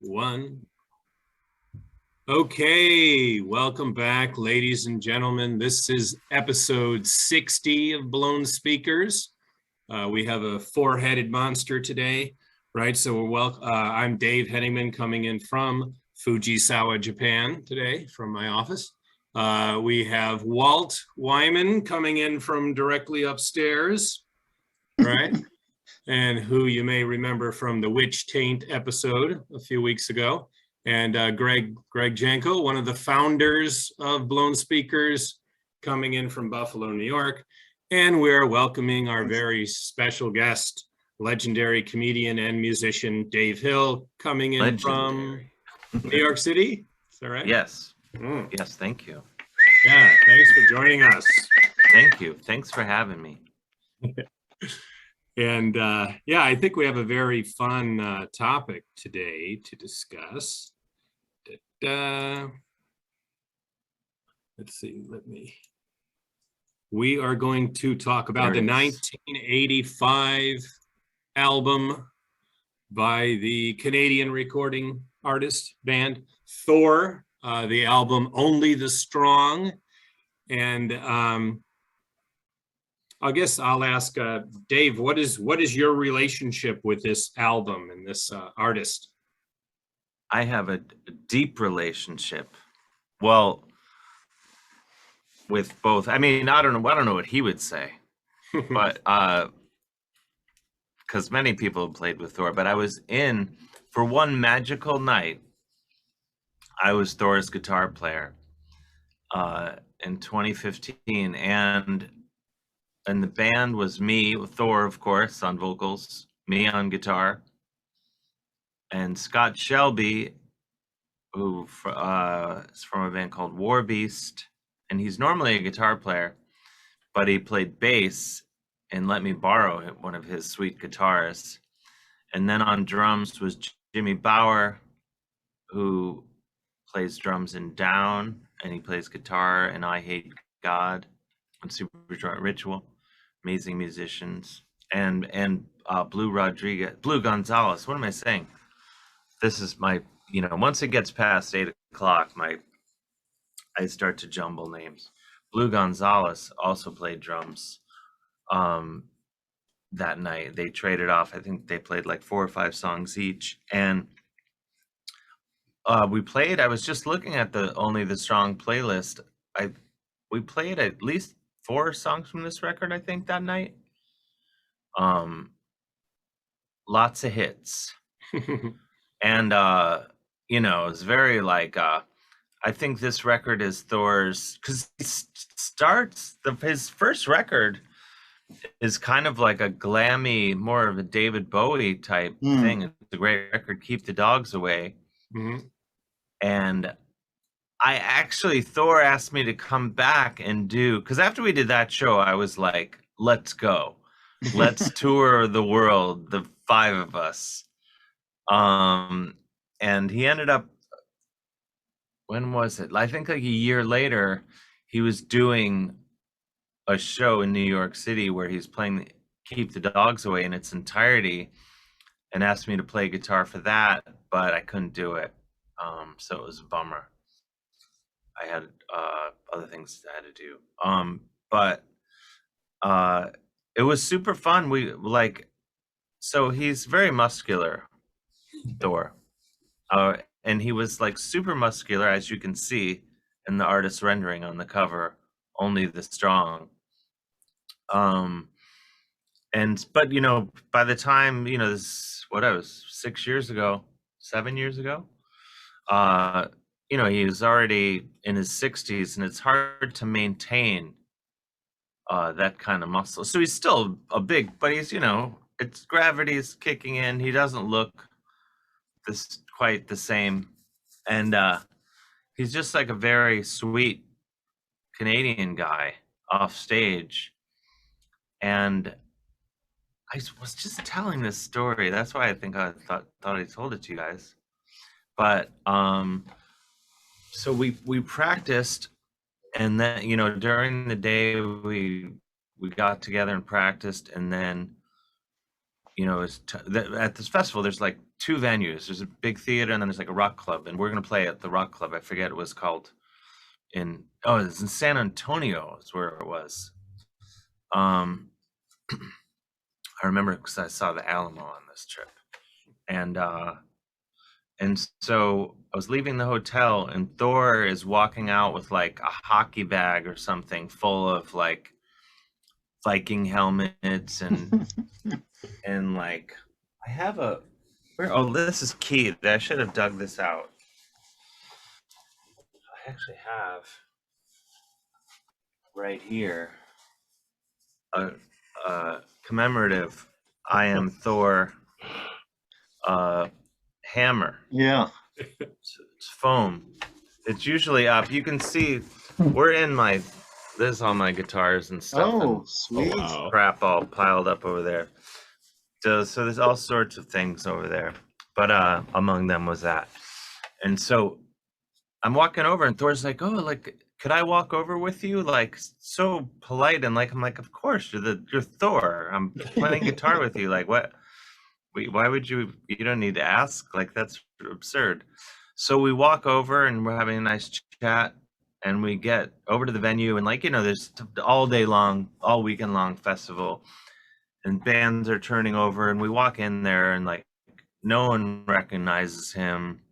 One. Okay, welcome back, ladies and gentlemen. This is episode 60 of Blown Speakers. We have a four-headed monster today, right? So I'm Dave Hoenigman coming in from Fujisawa, Japan today from my office. We have Walt Wyman coming in from directly upstairs, right? And who you may remember from the Witch Taint episode a few weeks ago. And Greg Genco, one of the founders of Blown Speakers, coming in from Buffalo, New York. And we're welcoming our very special guest, legendary comedian and musician Dave Hill, coming in from New York City. Is that right? Yes. Yes, thank you. Yeah, thanks for joining us. Thank you. Thanks for having me. And yeah, I think we have a very fun topic today to discuss. Let's see, we are going to talk about the 1985 album by the Canadian recording artist band Thor, the album Only the Strong. And I guess I'll ask Dave, what is your relationship with this album and this artist? I have a deep relationship. Well, with both. I mean, I don't know what he would say, but because many people have played with Thor, but I was in for one magical night. I was Thor's guitar player in 2015, and the band was me, Thor, of course, on vocals, me on guitar, and Scott Shelby, who is from a band called War Beast, and he's normally a guitar player, but he played bass and let me borrow one of his sweet guitars. And then on drums was Jimmy Bauer, who plays drums in Down, and he plays guitar in I Hate God and Superjoint Ritual. Amazing musicians. And Blue Gonzalez. What am I saying? This is my, once it gets past 8 o'clock, I start to jumble names. Blue Gonzalez also played drums that night. They traded off. I think they played like 4 or 5 songs each. And we played, I was just looking at the Only the Strong playlist. We played at least 4 songs from this record, I think, that night. Lots of hits. And it's very like I think this record is Thor's, because he starts his first record is kind of like a glammy, more of a David Bowie type thing. It's a great record, Keep the Dogs Away. Mm-hmm. And Thor asked me to come back and because after we did that show, I was like, let's go. Let's tour the world, the 5 of us. And he ended up, when was it? I think like a year later, he was doing a show in New York City where he's playing Keep the Dogs Away in its entirety, and asked me to play guitar for that, but I couldn't do it. So it was a bummer. I had other things I had to do. But it was super fun. So he's very muscular, Thor. And he was like super muscular, as you can see in the artist's rendering on the cover, Only the Strong. But by the time, this, what I was 7 years ago, he was already in his 60s, and it's hard to maintain that kind of muscle. So he's still a big, but he's, it's gravity's kicking in. He doesn't look quite the same. And he's just like a very sweet Canadian guy off stage. And I was just telling this story. That's why I think I thought I told it to you guys. But so we practiced, and then during the day we got together and practiced, and then at this festival, there's like two venues. There's a big theater and then there's like a rock club, and we're gonna play at the rock club. I forget it was called it's in San Antonio is where it was. I remember because I saw the Alamo on this trip, and so I was leaving the hotel, and Thor is walking out with like a hockey bag or something full of like Viking helmets and like I have a where oh this is key. I should have dug this out. I actually have right here a, a commemorative I am Thor hammer. Yeah. It's foam. It's usually up. You can see we're in my there's all my guitars and stuff. Oh, and sweet. wow. crap all piled up over there. So there's all sorts of things over there. But among them was that. And so I'm walking over and Thor's like, oh, like, could I walk over with you? Like, so polite. And like, I'm like, of course, you're Thor. I'm playing guitar with you. Like, what? Why would you don't need to ask. Like, that's absurd. So we walk over and we're having a nice chat, and we get over to the venue, and like, there's all day long, all weekend long festival, and bands are turning over, and we walk in there, and like no one recognizes him,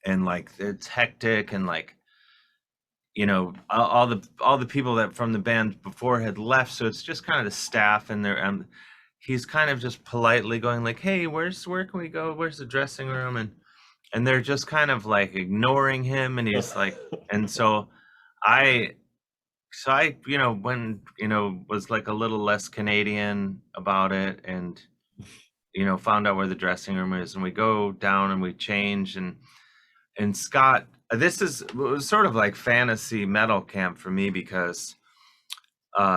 and like it's hectic, and like all the people that from the band before had left, so it's just kind of the staff and there. He's kind of just politely going like, hey, where can we go, where's the dressing room, and they're just kind of like ignoring him, and he's like, and so I when was like a little less Canadian about it, and found out where the dressing room is, and we go down and we change, and Scott, it was sort of like fantasy metal camp for me, because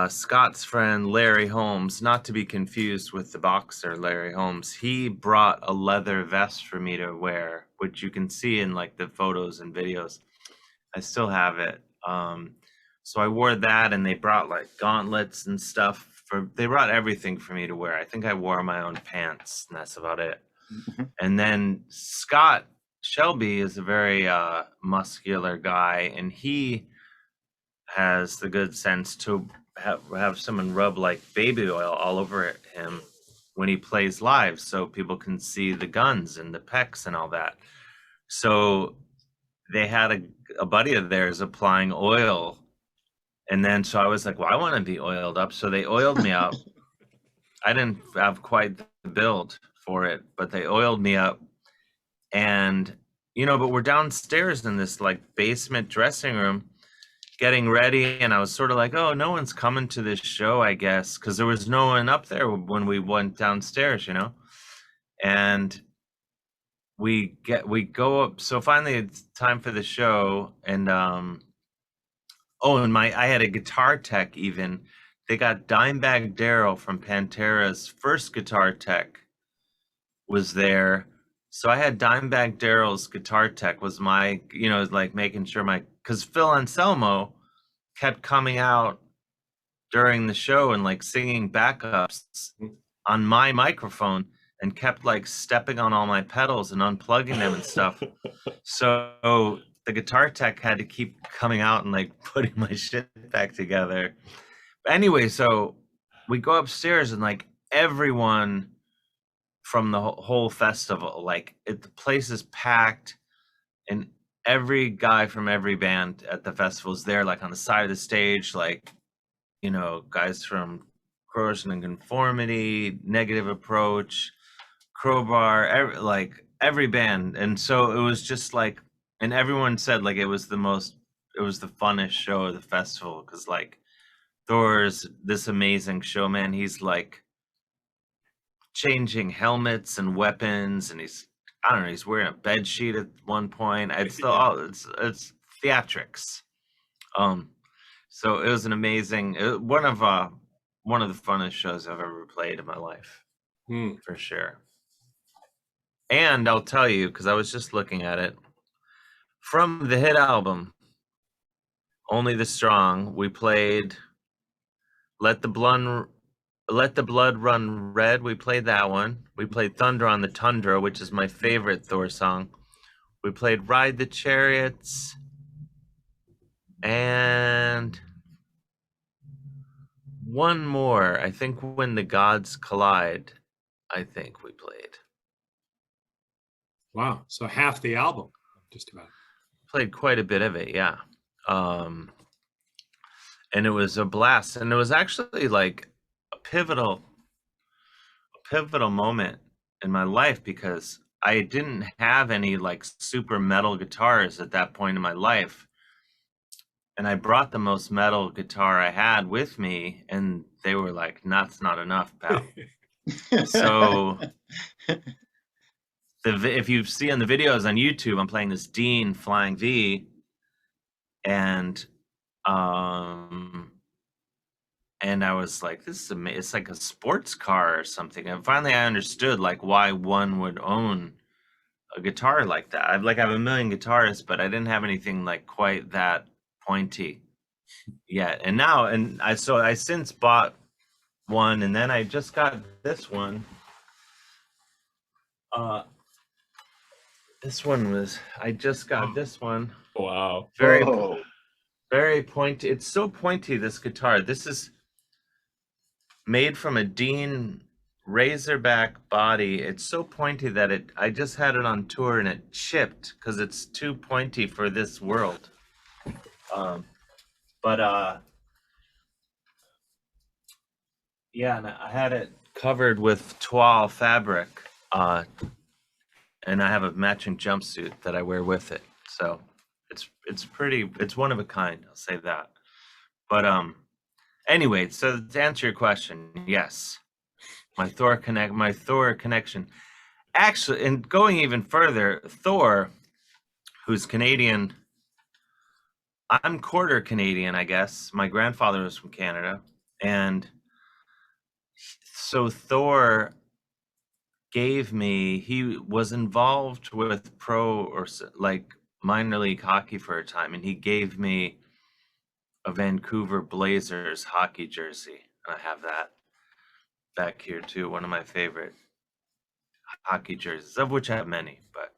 Scott's friend Larry Holmes, not to be confused with the boxer Larry Holmes, he brought a leather vest for me to wear, which you can see in like the photos and videos. I still have it. So I wore that, and they brought like gauntlets and stuff. They brought everything for me to wear. I think I wore my own pants, and that's about it. And then Scott Shelby is a very muscular guy, and he has the good sense to have someone rub like baby oil all over him when he plays live, so people can see the guns and the pecs and all that. So they had a buddy of theirs applying oil, and then so I was like, well, I want to be oiled up, so they oiled me up. I didn't have quite the build for it, but they oiled me up, and but we're downstairs in this like basement dressing room getting ready, and I was sort of like, oh, no one's coming to this show, I guess, because there was no one up there when we went downstairs, and we go up. So finally it's time for the show, and and I had a guitar tech. Even they got Dimebag Darrell from Pantera's first guitar tech was there. So I had Dimebag Darrell's guitar tech was my, like making sure because Phil Anselmo kept coming out during the show and like singing backups on my microphone, and kept like stepping on all my pedals and unplugging them and stuff. So the guitar tech had to keep coming out and like putting my shit back together. Anyway, so we go upstairs, and like everyone from the whole festival, like the place is packed, and every guy from every band at the festival is there, like on the side of the stage, like guys from Corrosion and Conformity, Negative Approach, Crowbar, every band. And so it was just like, and everyone said like it was the funnest show of the festival, because like Thor's this amazing showman. He's like changing helmets and weapons, and he's wearing a bed sheet at one point. It's theatrics. So it was an amazing, one of the funnest shows I've ever played in my life, for sure. And I'll tell you, because I was just looking at it, from the hit album Only the Strong, we played Let the Blood Let the Blood Run Red, we played that one. We played Thunder on the Tundra, which is my favorite Thor song. We played Ride the Chariots, and one more. I think When the Gods Collide, I think we played. Wow. So half the album, just about. Played quite a bit of it, yeah. And it was a blast. And it was actually like a pivotal moment in my life because I didn't have any like super metal guitars at that point in my life. And I brought the most metal guitar I had with me, and they were like, "That's not enough, pal." So if you see on the videos on YouTube, I'm playing this Dean Flying V, and I was like, "This is amazing. It's like a sports car or something." And finally, I understood like why one would own a guitar like that. I have a million guitars, but I didn't have anything like quite that pointy yet. And now, I since bought one, and then I just got this one. I just got this one. Wow. Very pointy. It's so pointy, this guitar. This is made from a Dean Razorback body. It's so pointy that I just had it on tour and it chipped because it's too pointy for this world. Yeah, and I had it covered with toile fabric, and I have a matching jumpsuit that I wear with it. So it's one of a kind, I'll say that. But anyway, so to answer your question, yes, my Thor connection. Actually, and going even further, Thor, who's Canadian, I'm quarter Canadian, I guess. My grandfather was from Canada, and so Thor he was involved with pro or like minor league hockey for a time, and he gave me a Vancouver Blazers hockey jersey. And I have that back here too, one of my favorite hockey jerseys, of which I have many, but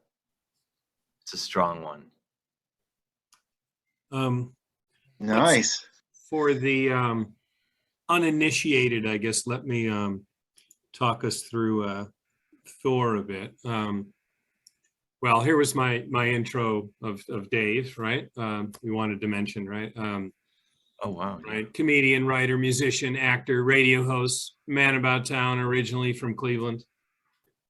it's a strong one. Nice. For the uninitiated, I guess, let me talk us through Thor a bit. Well, here was my intro of Dave, right? We wanted to mention, right? Oh, wow. Right. Yeah. Comedian, writer, musician, actor, radio host, man about town, originally from Cleveland,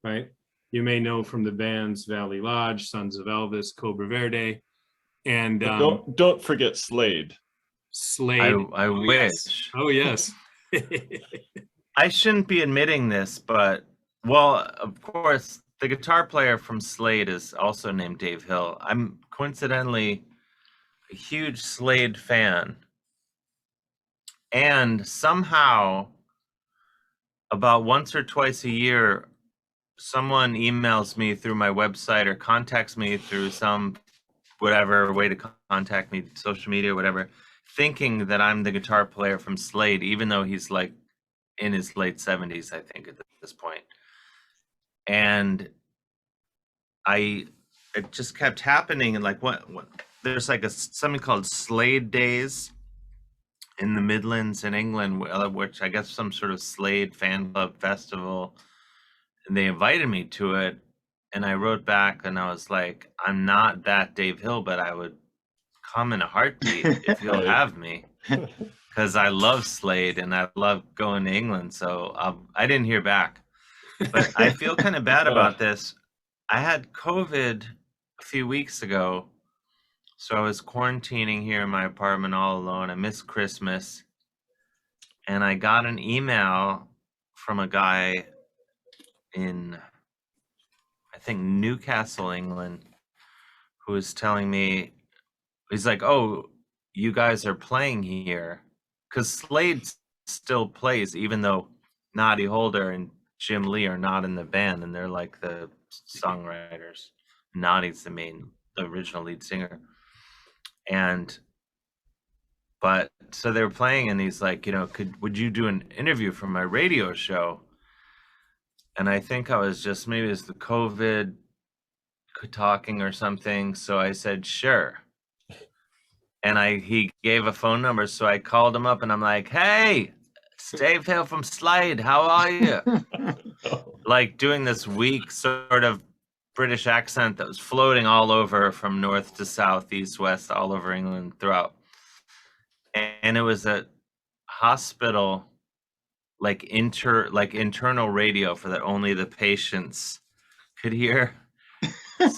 right? You may know from the bands Valley Lodge, Sons of Elvis, Cobra Verde, and don't forget Slade. Slade. I wish. Yes. Oh, yes. I shouldn't be admitting this, but well, of course, the guitar player from Slade is also named Dave Hill. I'm coincidentally a huge Slade fan. And somehow, about once or twice a year, someone emails me through my website or contacts me through some whatever way to contact me, social media, whatever, thinking that I'm the guitar player from Slade, even though he's like in his late 70s, I think, at this point. And it just kept happening. And like what there's like something called Slade Days in the Midlands in England, which I guess some sort of Slade fan club festival, and they invited me to it. And I wrote back and I was like, I'm not that Dave Hill, but I would come in a heartbeat if you'll have me, because I love Slade and I love going to England. So I didn't hear back, but I feel kind of bad about this. I had COVID a few weeks ago, so I was quarantining here in my apartment all alone. I missed Christmas, and I got an email from a guy in, I think, Newcastle, England, who was telling me, he's like, "Oh, you guys are playing here," because Slade still plays, even though Noddy Holder and Jim Lee are not in the band, and they're like the songwriters. Noddy's the original lead singer. And But so they were playing, and he's like, would you do an interview for my radio show? And I think I was just, maybe it was the COVID talking or something. So I said, sure. And he gave a phone number. So I called him up and I'm like, hey, it's Dave Hill from Slade. How are you? Like doing this weak sort of British accent that was floating all over from north to south, east, west, all over England throughout. And it was a hospital, like internal radio for that only the patients could hear.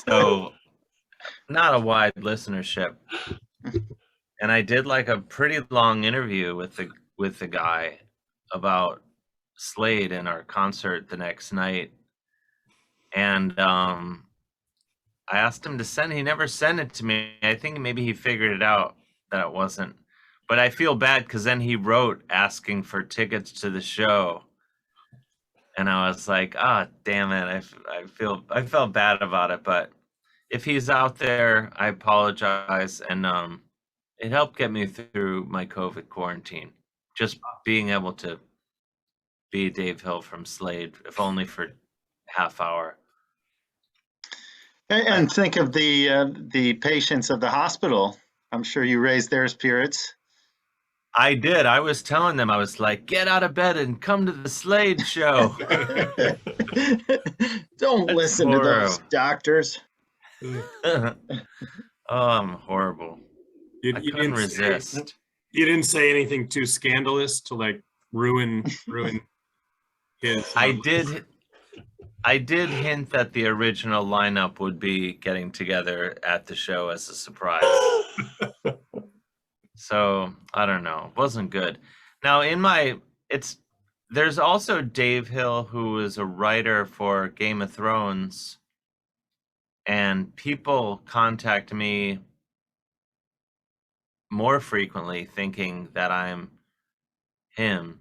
So not a wide listenership. And I did like a pretty long interview with the guy about Slade in our concert the next night. And I asked him to he never sent it to me. I think maybe he figured it out that it wasn't. But I feel bad because then he wrote asking for tickets to the show. And I was like, damn it. I felt bad about it. But if he's out there, I apologize. And it helped get me through my COVID quarantine. Just being able to be Dave Hill from Slade, if only for half hour. And think of the patients of the hospital. I'm sure you raised their spirits. I did. I was telling them, I was like, get out of bed and come to the Slade show. Don't listen to those horrible. doctors. Oh, I'm horrible. I couldn't resist. You didn't say anything too scandalous to like ruin his. I did hint that the original lineup would be getting together at the show as a surprise. So I don't know. It wasn't good. Now there's also Dave Hill, who is a writer for Game of Thrones, and people contact me more frequently thinking that I'm him.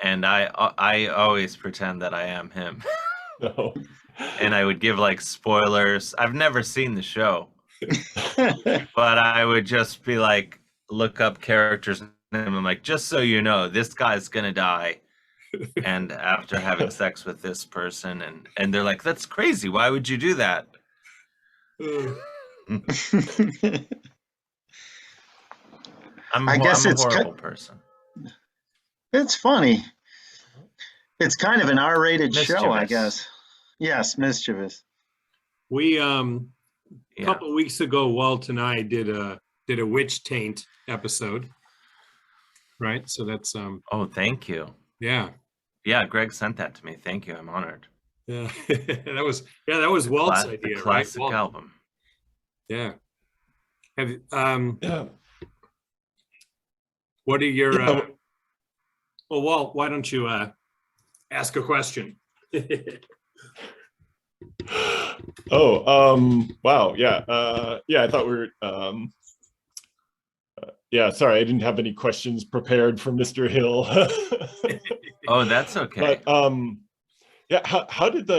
And I always pretend that I am him. No. And I would give like spoilers. I've never seen the show. But I would just be like, look up characters' name. I'm like, just so you know, this guy's gonna die. And after having sex with this person, and they're like, that's crazy. Why would you do that? I'm a horrible person. It's funny. It's kind of an R-rated show, I Mischievous. guess. Yes, mischievous. We Yeah. a couple of weeks ago, Walt and I did a witch taint episode, right? So that's Oh, thank you. yeah. Yeah, Greg sent that to me. Thank you. I'm honored. Yeah, that was Walt's idea, The right? classic Walt. album. Yeah. Have Yeah. what are your Yeah. well, Walt, why don't you ask a question? Wow. Yeah. I thought we were, yeah, sorry, I didn't have any questions prepared for Mr. Hill. Oh, that's okay. But yeah, how did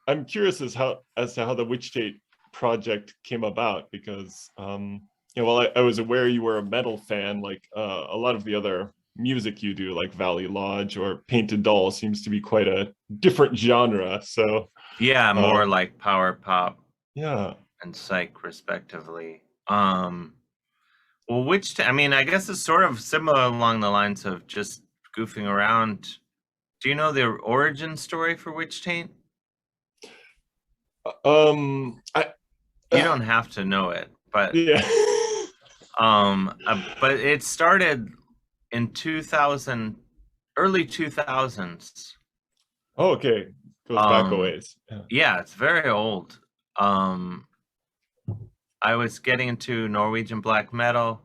I'm curious as to how the Witch Tate project came about, because well, I was aware you were a metal fan, like a lot of the other music you do, like Valley Lodge or Painted Doll, seems to be quite a different genre. So Yeah, more like power pop yeah. and psych, respectively. Well, I guess it's sort of similar along the lines of just goofing around. Do you know the origin story for Witch Taint? You You don't have to know it, but yeah. but it started in early 2000s. Oh, okay. Goes back a ways. Yeah. Yeah, it's very old. I was getting into Norwegian black metal,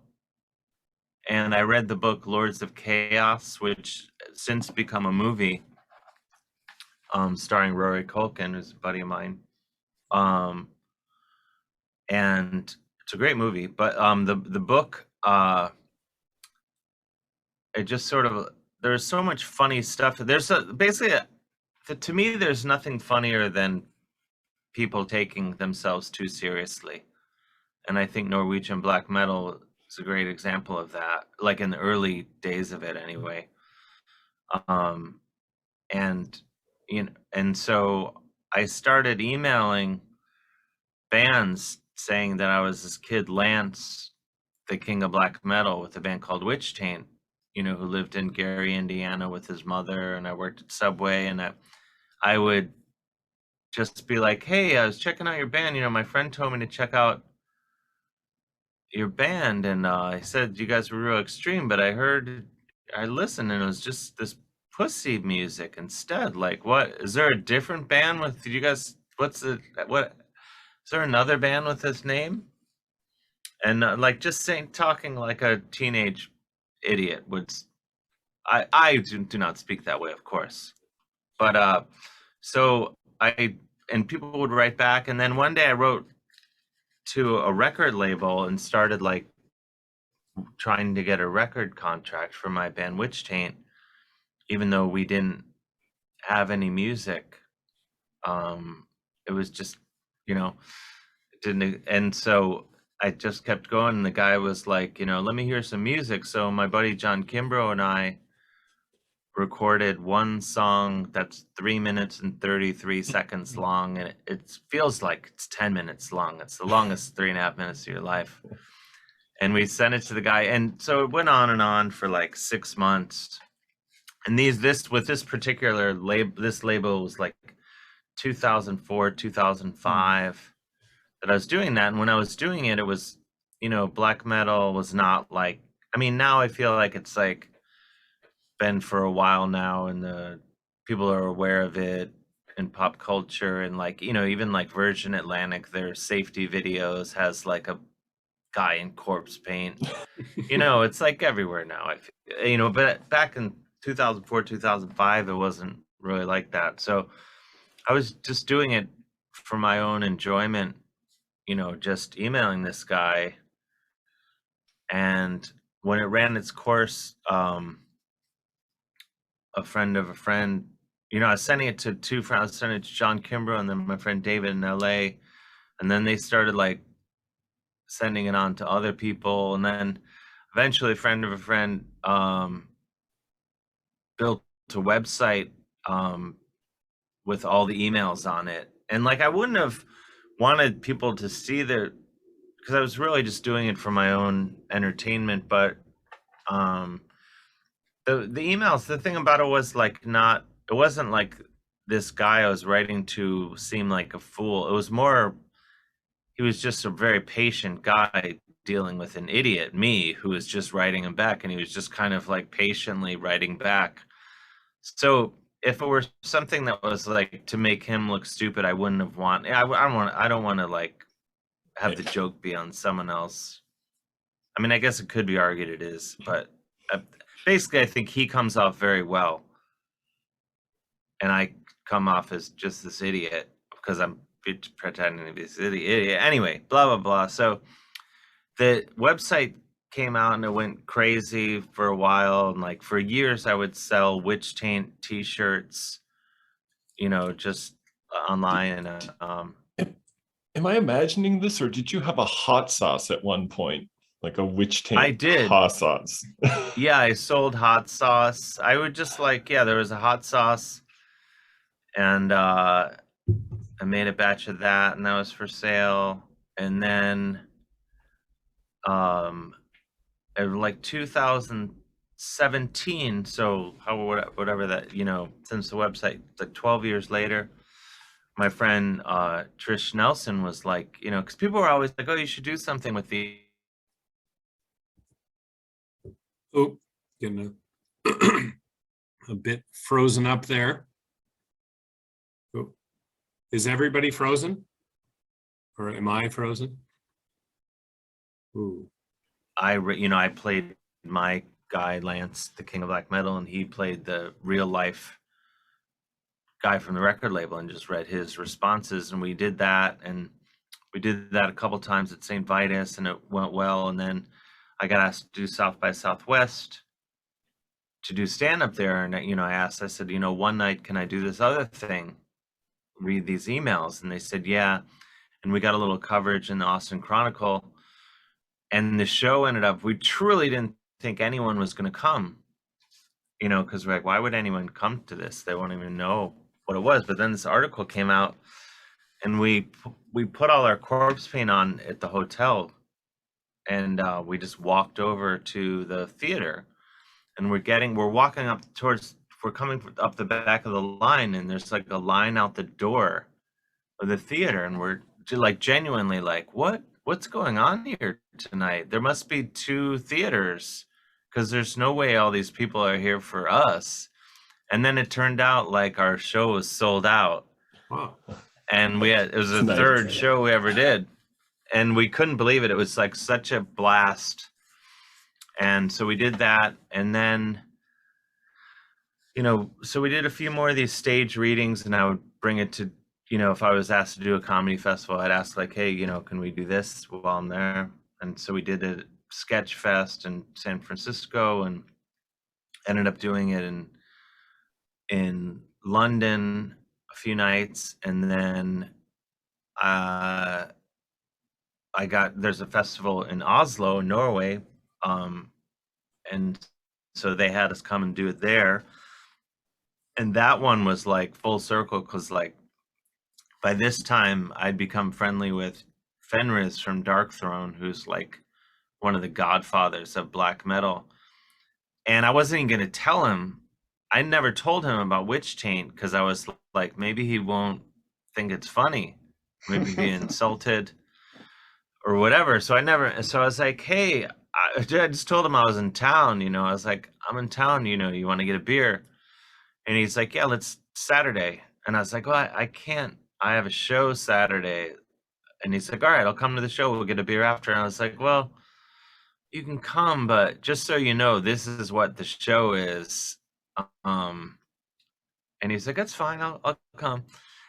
and I read the book Lords of Chaos, which has since become a movie, starring Rory Culkin, who's a buddy of mine. And it's a great movie, but the book, it just sort of, there's so much funny stuff. To me, there's nothing funnier than people taking themselves too seriously. And I think Norwegian black metal is a great example of that, like in the early days of it anyway. And and so I started emailing bands saying that I was this kid Lance, the king of black metal, with a band called Witch Taint, who lived in Gary, Indiana with his mother, and I worked at Subway, and I would just be like, hey, I was checking out your band, my friend told me to check out your band, and I said you guys were real extreme, but I listened, and it was just this pussy music instead. Like, what is there a different band with you guys? What is there another band with this name? And like just talking like a teenage idiot would. I do not speak that way, of course, but so and people would write back, and then one day I wrote to a record label and started like trying to get a record contract for my band Witch Taint, even though we didn't have any music. It was just, didn't, and so I just kept going, and the guy was like, let me hear some music. So my buddy John Kimbrough and I recorded one song that's 3 minutes and 33 seconds long, and it feels like it's 10 minutes long. It's the longest 3.5 minutes of your life. And we sent it to the guy, and so it went on and on for like 6 months. And with this particular label, this label was like 2004, 2005 that I was doing that. And when I was doing it, it was, black metal was not like, now I feel like it's like been for a while now, and the people are aware of it in pop culture, and like, even like Virgin Atlantic, their safety videos has like a guy in corpse paint. It's like everywhere now. But back in 2004, 2005, it wasn't really like that. So I was just doing it for my own enjoyment, just emailing this guy. And when it ran its course, a friend of a friend, I was sending it to two friends. I was sending it to John Kimbrough and then my friend David in LA. And then they started like sending it on to other people. And then eventually a friend of a friend built a website with all the emails on it. And like, I wouldn't have wanted people to see that, because I was really just doing it for my own entertainment. But the emails, the thing about it was like it wasn't like this guy I was writing to seemed like a fool. It was more, he was just a very patient guy dealing with an idiot, me, who was just writing him back, and he was just kind of like patiently writing back. So if it were something that was like to make him look stupid, I wouldn't have I don't want to like have the joke be on someone else. I guess it could be argued it is, but basically I think he comes off very well, and I come off as just this idiot because I'm pretending to be this idiot. Anyway, blah, blah, blah. So the website came out and it went crazy for a while. And like for years, I would sell Witch Taint t-shirts, just online. And Am I imagining this, or did you have a hot sauce at one point, like a Witch Taint I did. hot sauce? Yeah, I sold hot sauce. I would just like, there was a hot sauce, and I made a batch of that, and that was for sale. And then like 2017, so whatever that, since the website, like 12 years later, my friend Trish Nelson was like, because people were always like, oh, you should do something with the Getting a bit frozen up there. Oh, is everybody frozen? Or am I frozen? Ooh. I played my guy Lance, the king of black metal, and he played the real life guy from the record label and just read his responses. And we did that, and we did that a couple times at St. Vitus, and it went well. And then I got asked to do South by Southwest to do stand up there. And, I said, one night, can I do this other thing? Read these emails. And they said, yeah. And we got a little coverage in the Austin Chronicle. And the show ended up, we truly didn't think anyone was going to come, you know, because we're like, why would anyone come to this? They won't even know what it was. But then this article came out, and we put all our corpse paint on at the hotel, and we just walked over to the theater, and we're walking up towards, we're coming up the back of the line, and there's like a line out the door of the theater, and we're like genuinely like, what's going on here tonight? There must be two theaters, because there's no way all these people are here for us. And then it turned out like our show was sold out. Wow. And it was the Nice. third show we ever did, and we couldn't believe it. It was like such a blast. And so we did that, and then, you know, so we did a few more of these stage readings, and I would bring it to, you know, if I was asked to do a comedy festival, I'd ask like, hey, you know, can we do this while I'm there? And so we did a sketch fest in San Francisco, and ended up doing it in London a few nights, and then there's a festival in Oslo, Norway, and so they had us come and do it there. And that one was like full circle, because like by this time I'd become friendly with Fenris from Dark Throne, who's like one of the godfathers of black metal. And I wasn't even going to tell him. I never told him about Witch Taint, because I was like, maybe he won't think it's funny, maybe be insulted or whatever. So I was like, hey, I just told him I was in town, you know. I was like, I'm in town, you know, you want to get a beer? And he's like, yeah, let's Saturday. And I was like, well, I can't, I have a show Saturday. And he's like, all right, I'll come to the show, we'll get a beer after. And I was like, well, you can come, but just so you know, this is what the show is. And he's like, that's fine, I'll come.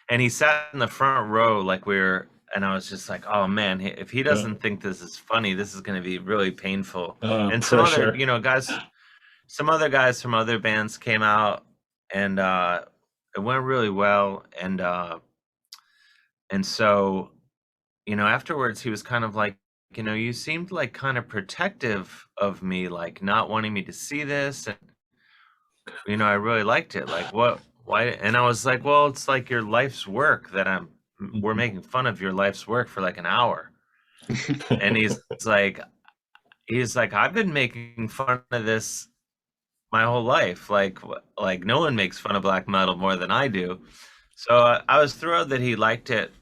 And he sat in the front row like and I was just like, oh man, if he doesn't think this is funny, this is going to be really painful. And some other, you know, some other guys from other bands came out, and it went really well. And so, you know, afterwards he was kind of like, you know, you seemed like kind of protective of me, like not wanting me to see this. And, you know, I really liked it. Like, why? And I was like, well, it's like your life's work that we're making fun of your life's work for like an hour. And he's like, I've been making fun of this my whole life. Like no one makes fun of black metal more than I do. So I was thrilled that he liked it.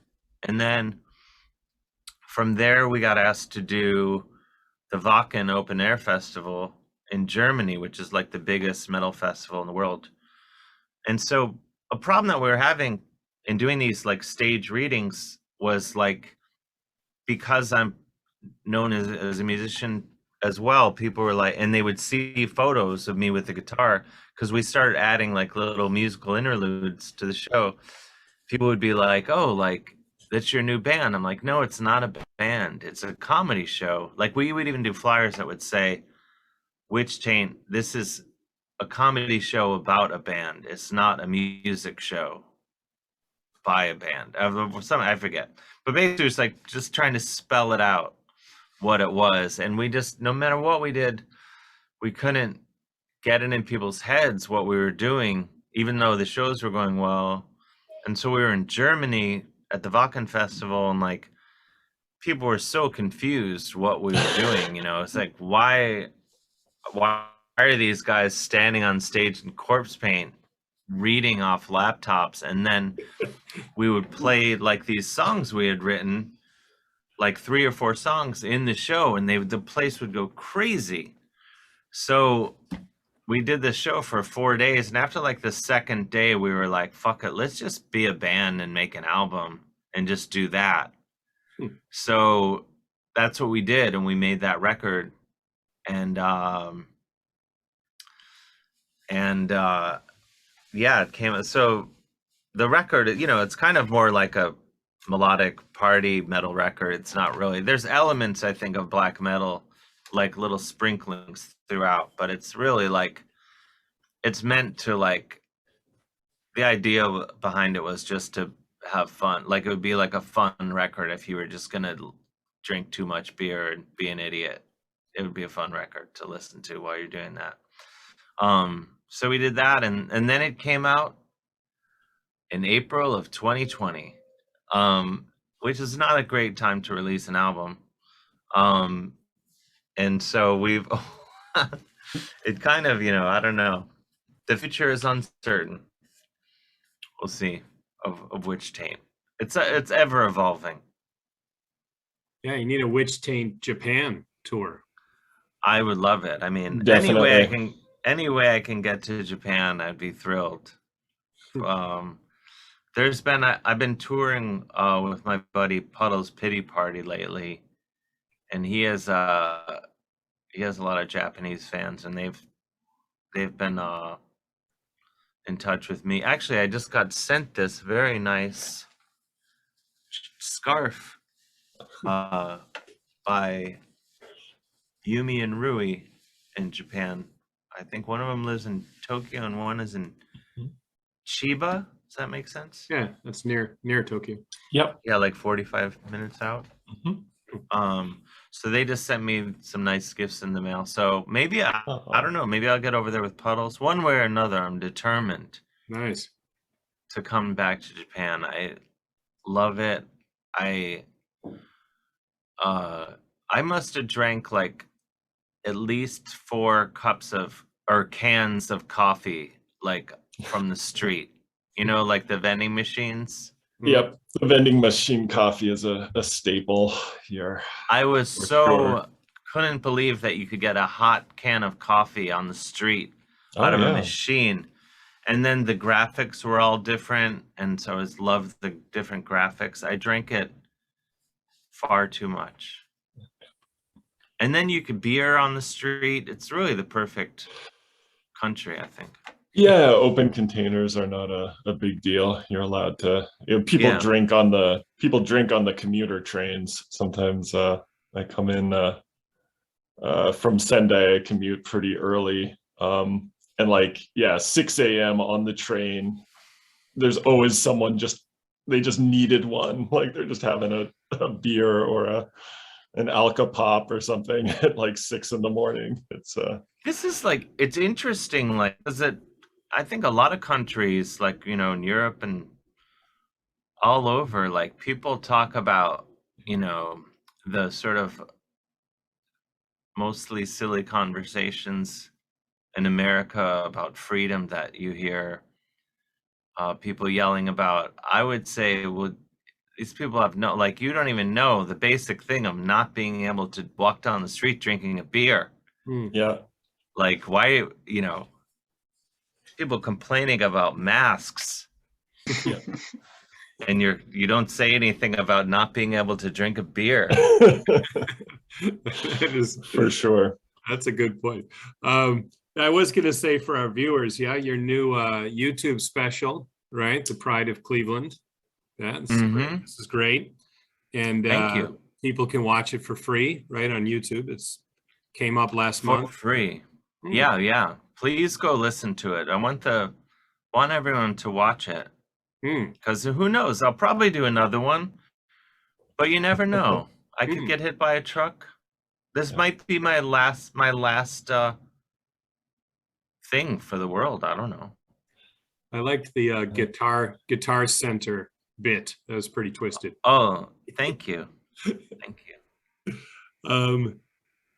And then from there, we got asked to do the Wacken Open Air Festival in Germany, which is like the biggest metal festival in the world. And so a problem that we were having in doing these like stage readings was like, because I'm known as a musician as well, people were like, and they would see photos of me with the guitar, because we started adding like little musical interludes to the show. People would be like, oh, like, that's your new band. I'm like, no, it's not a band, it's a comedy show. Like, we would even do flyers that would say, Witch Taint, this is a comedy show about a band, it's not a music show by a band. I forget, but basically it's like just trying to spell it out what it was. And we just, no matter what we did, we couldn't get it in people's heads what we were doing, even though the shows were going well. And so we were in Germany at the Wacken Festival, and like people were so confused what we were doing. You know, it's like, why are these guys standing on stage in corpse paint reading off laptops? And then we would play like these songs we had written, like 3 or 4 songs in the show, and the place would go crazy. So we did the show for 4 days, and after like the second day, we were like, fuck it, let's just be a band and make an album and just do that. So that's what we did, and we made that record. And yeah, it came. So the record, you know, it's kind of more like a melodic party metal record. It's not really, there's elements, I think, of black metal, like little sprinklings throughout, but it's really like, it's meant to, like, the idea behind it was just to have fun. Like, it would be like a fun record if you were just gonna drink too much beer and be an idiot. It would be a fun record to listen to while you're doing that. So we did that, and then it came out in April of 2020, which is not a great time to release an album. And so we've, it kind of, I don't know. The future is uncertain. We'll see of Witch Taint. It's ever evolving. Yeah, you need a Witch Taint Japan tour. I would love it. I mean, Definitely. any way I can get to Japan, I'd be thrilled. I've been touring with my buddy Puddle's Pity Party lately, and he has a lot of Japanese fans, and they've been in touch with me. Actually, I just got sent this very nice scarf by Yumi and Rui in Japan. I think one of them lives in Tokyo and one is in Chiba. Does that make sense? Yeah, that's near Tokyo. Yep. Yeah, like 45 minutes out. So they just sent me some nice gifts in the mail. So maybe I don't know. Maybe I'll get over there with Puddles. One way or another, I'm determined Nice. to come back to Japan. I love it. I must have drank like at least 4 cups or cans of coffee, like from the street. Like the vending machines. Yep. The vending machine coffee is a staple here. I was couldn't believe that you could get a hot can of coffee on the street out of a machine. And then the graphics were all different. And so I just loved the different graphics. I drank it far too much. And then you could beer on the street. It's really the perfect country, I think. Yeah, open containers are not a big deal. You're allowed to. People drink on the commuter trains. Sometimes I come in from Sendai. I commute pretty early, and 6 a.m. on the train. There's always someone they just needed one. Like they're just having a beer or an Alka Pop or something at like 6 in the morning. This is it's interesting. I think a lot of countries, in Europe and all over, people talk about, the sort of mostly silly conversations in America about freedom that you hear people yelling about. I would say, well, these people have you don't even know the basic thing of not being able to walk down the street drinking a beer. Yeah. Why, people complaining about masks. Yeah. And you don't say anything about not being able to drink a beer. That is for sure. That's a good point. I was going to say for our viewers, your new YouTube special, right? The Pride of Cleveland. This is great. And thank you. People can watch it for free, right, on YouTube. It's came up last month. For free. Yeah. Please go listen to it. I want everyone to watch it. Because who knows? I'll probably do another one, but you never know. I could get hit by a truck. This might be my last thing for the world. I don't know. I liked the guitar center bit. That was pretty twisted. Oh, thank you. Thank you.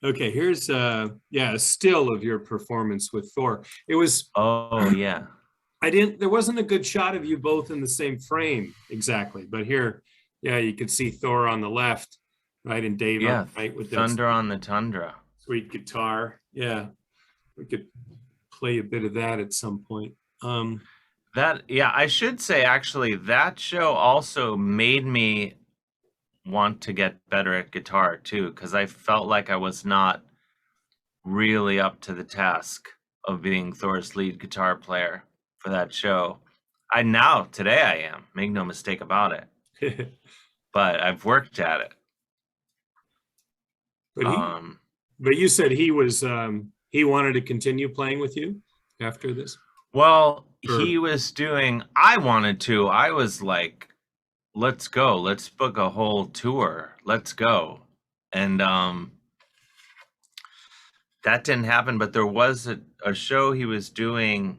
Okay, here's a still of your performance with Thor. It was there wasn't a good shot of you both in the same frame exactly, but here, you could see Thor on the left, right, and Dave on the right with Thunder on the Tundra. Sweet guitar. Yeah, we could play a bit of that at some point. I should say actually that show also made me want to get better at guitar too, because I felt like I was not really up to the task of being Thor's lead guitar player for that show. Today I am, make no mistake about it. But I've worked at it. But you said he was he wanted to continue playing with you after this? Well, he was I wanted to. I was like, let's go. Let's book a whole tour. Let's go. And that didn't happen, but there was a show he was doing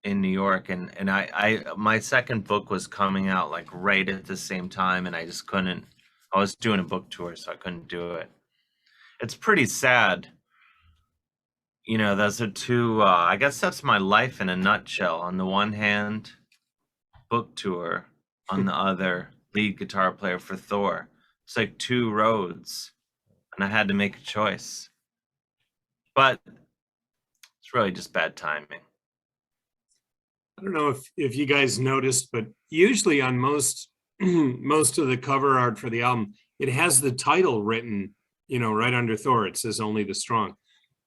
in New York, and I my second book was coming out like right at the same time, and I just couldn't. I was doing a book tour, so I couldn't do it. It's pretty sad. You know, those are two, I guess that's my life in a nutshell. On the one hand, book tour. On the other, lead guitar player for Thor. It's like two roads, and I had to make a choice. But it's really just bad timing. I don't know if you guys noticed, but usually on most most of the cover art for the album, it has the title written, right under Thor. It says Only the Strong.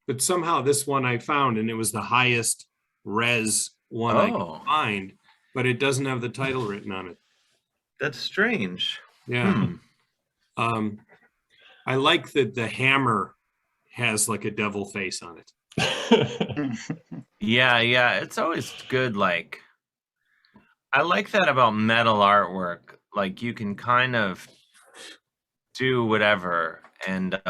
But somehow this one I found, and it was the highest res one I could find, but it doesn't have the title written on it. That's strange. Yeah. I like that the hammer has like a devil face on it. Yeah, it's always good. Like, I like that about metal artwork. Like, you can kind of do whatever, and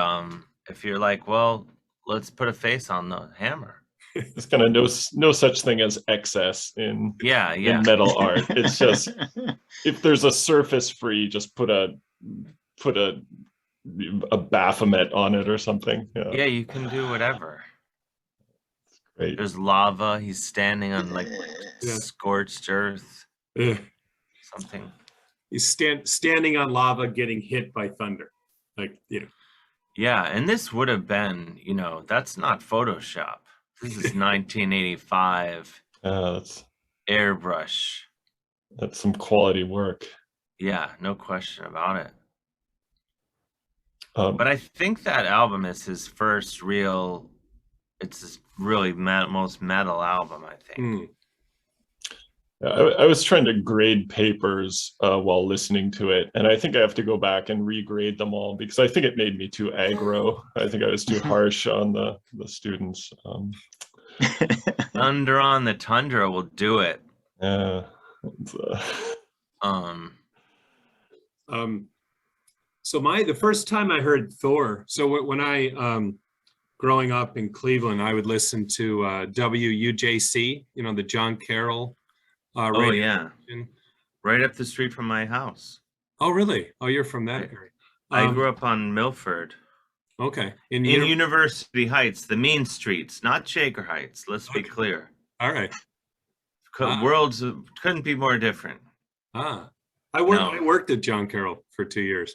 if you're like, well, let's put a face on the hammer. There's kind of no such thing as excess in in metal art. It's just, if there's a surface free, just put a Baphomet on it or something. Yeah, you can do whatever. Great. There's lava. He's standing on like scorched earth. Something. He's standing on lava, getting hit by thunder. Yeah, and this would have been, that's not Photoshop. This is 1985. That's airbrush. That's some quality work. Yeah, no question about it. But I think that album is his first real. It's his really most metal album, I think. I was trying to grade papers while listening to it, and I think I have to go back and regrade them all because I think it made me too aggro. I think I was too harsh on the students. Thunder on the Tundra will do it. Yeah. So the first time I heard Thor, so when I growing up in Cleveland, I would listen to WUJC, the John Carroll radio station. Right up the street from my house. Oh, really? Oh, you're from that area. I grew up on Milford. Okay. In University Heights, the mean streets, not Shaker Heights. Let's be clear. All right. Worlds couldn't be more different. I worked at John Carroll for 2 years.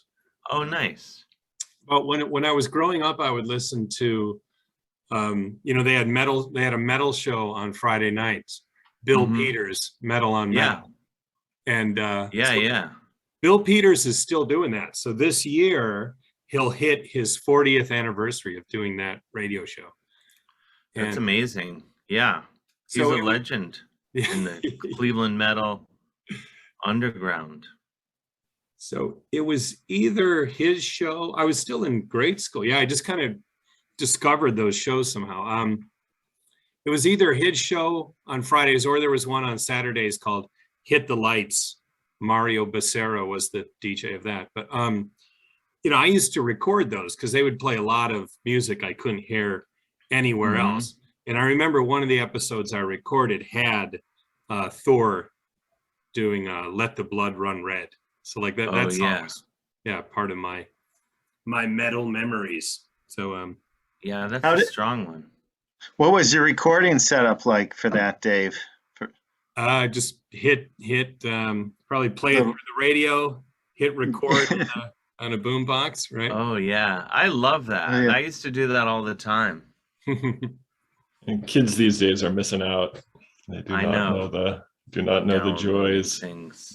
Oh, nice. But when I was growing up, I would listen to, they had a metal show on Friday nights. Bill Peters, Metal on Metal. And Bill Peters is still doing that. So this year he'll hit his 40th anniversary of doing that radio show. That's amazing. Yeah. He's a legend in the Cleveland metal underground. So it was either his show. I was still in grade school. Yeah, I just kind of discovered those shows somehow. It was either his show on Fridays or there was one on Saturdays called Hit the Lights. Mario Becerra was the DJ of that. But, I used to record those because they would play a lot of music I couldn't hear anywhere else. And I remember one of the episodes I recorded had Thor doing Let the Blood Run Red. So like that song was, part of my metal memories. So that's a strong one. What was your recording setup like for that, Dave? Just hit probably play it through the radio, hit record on a boombox, right? Oh yeah, I love that. Oh, yeah. I used to do that all the time. And kids these days are missing out. They do not know the joys. Things.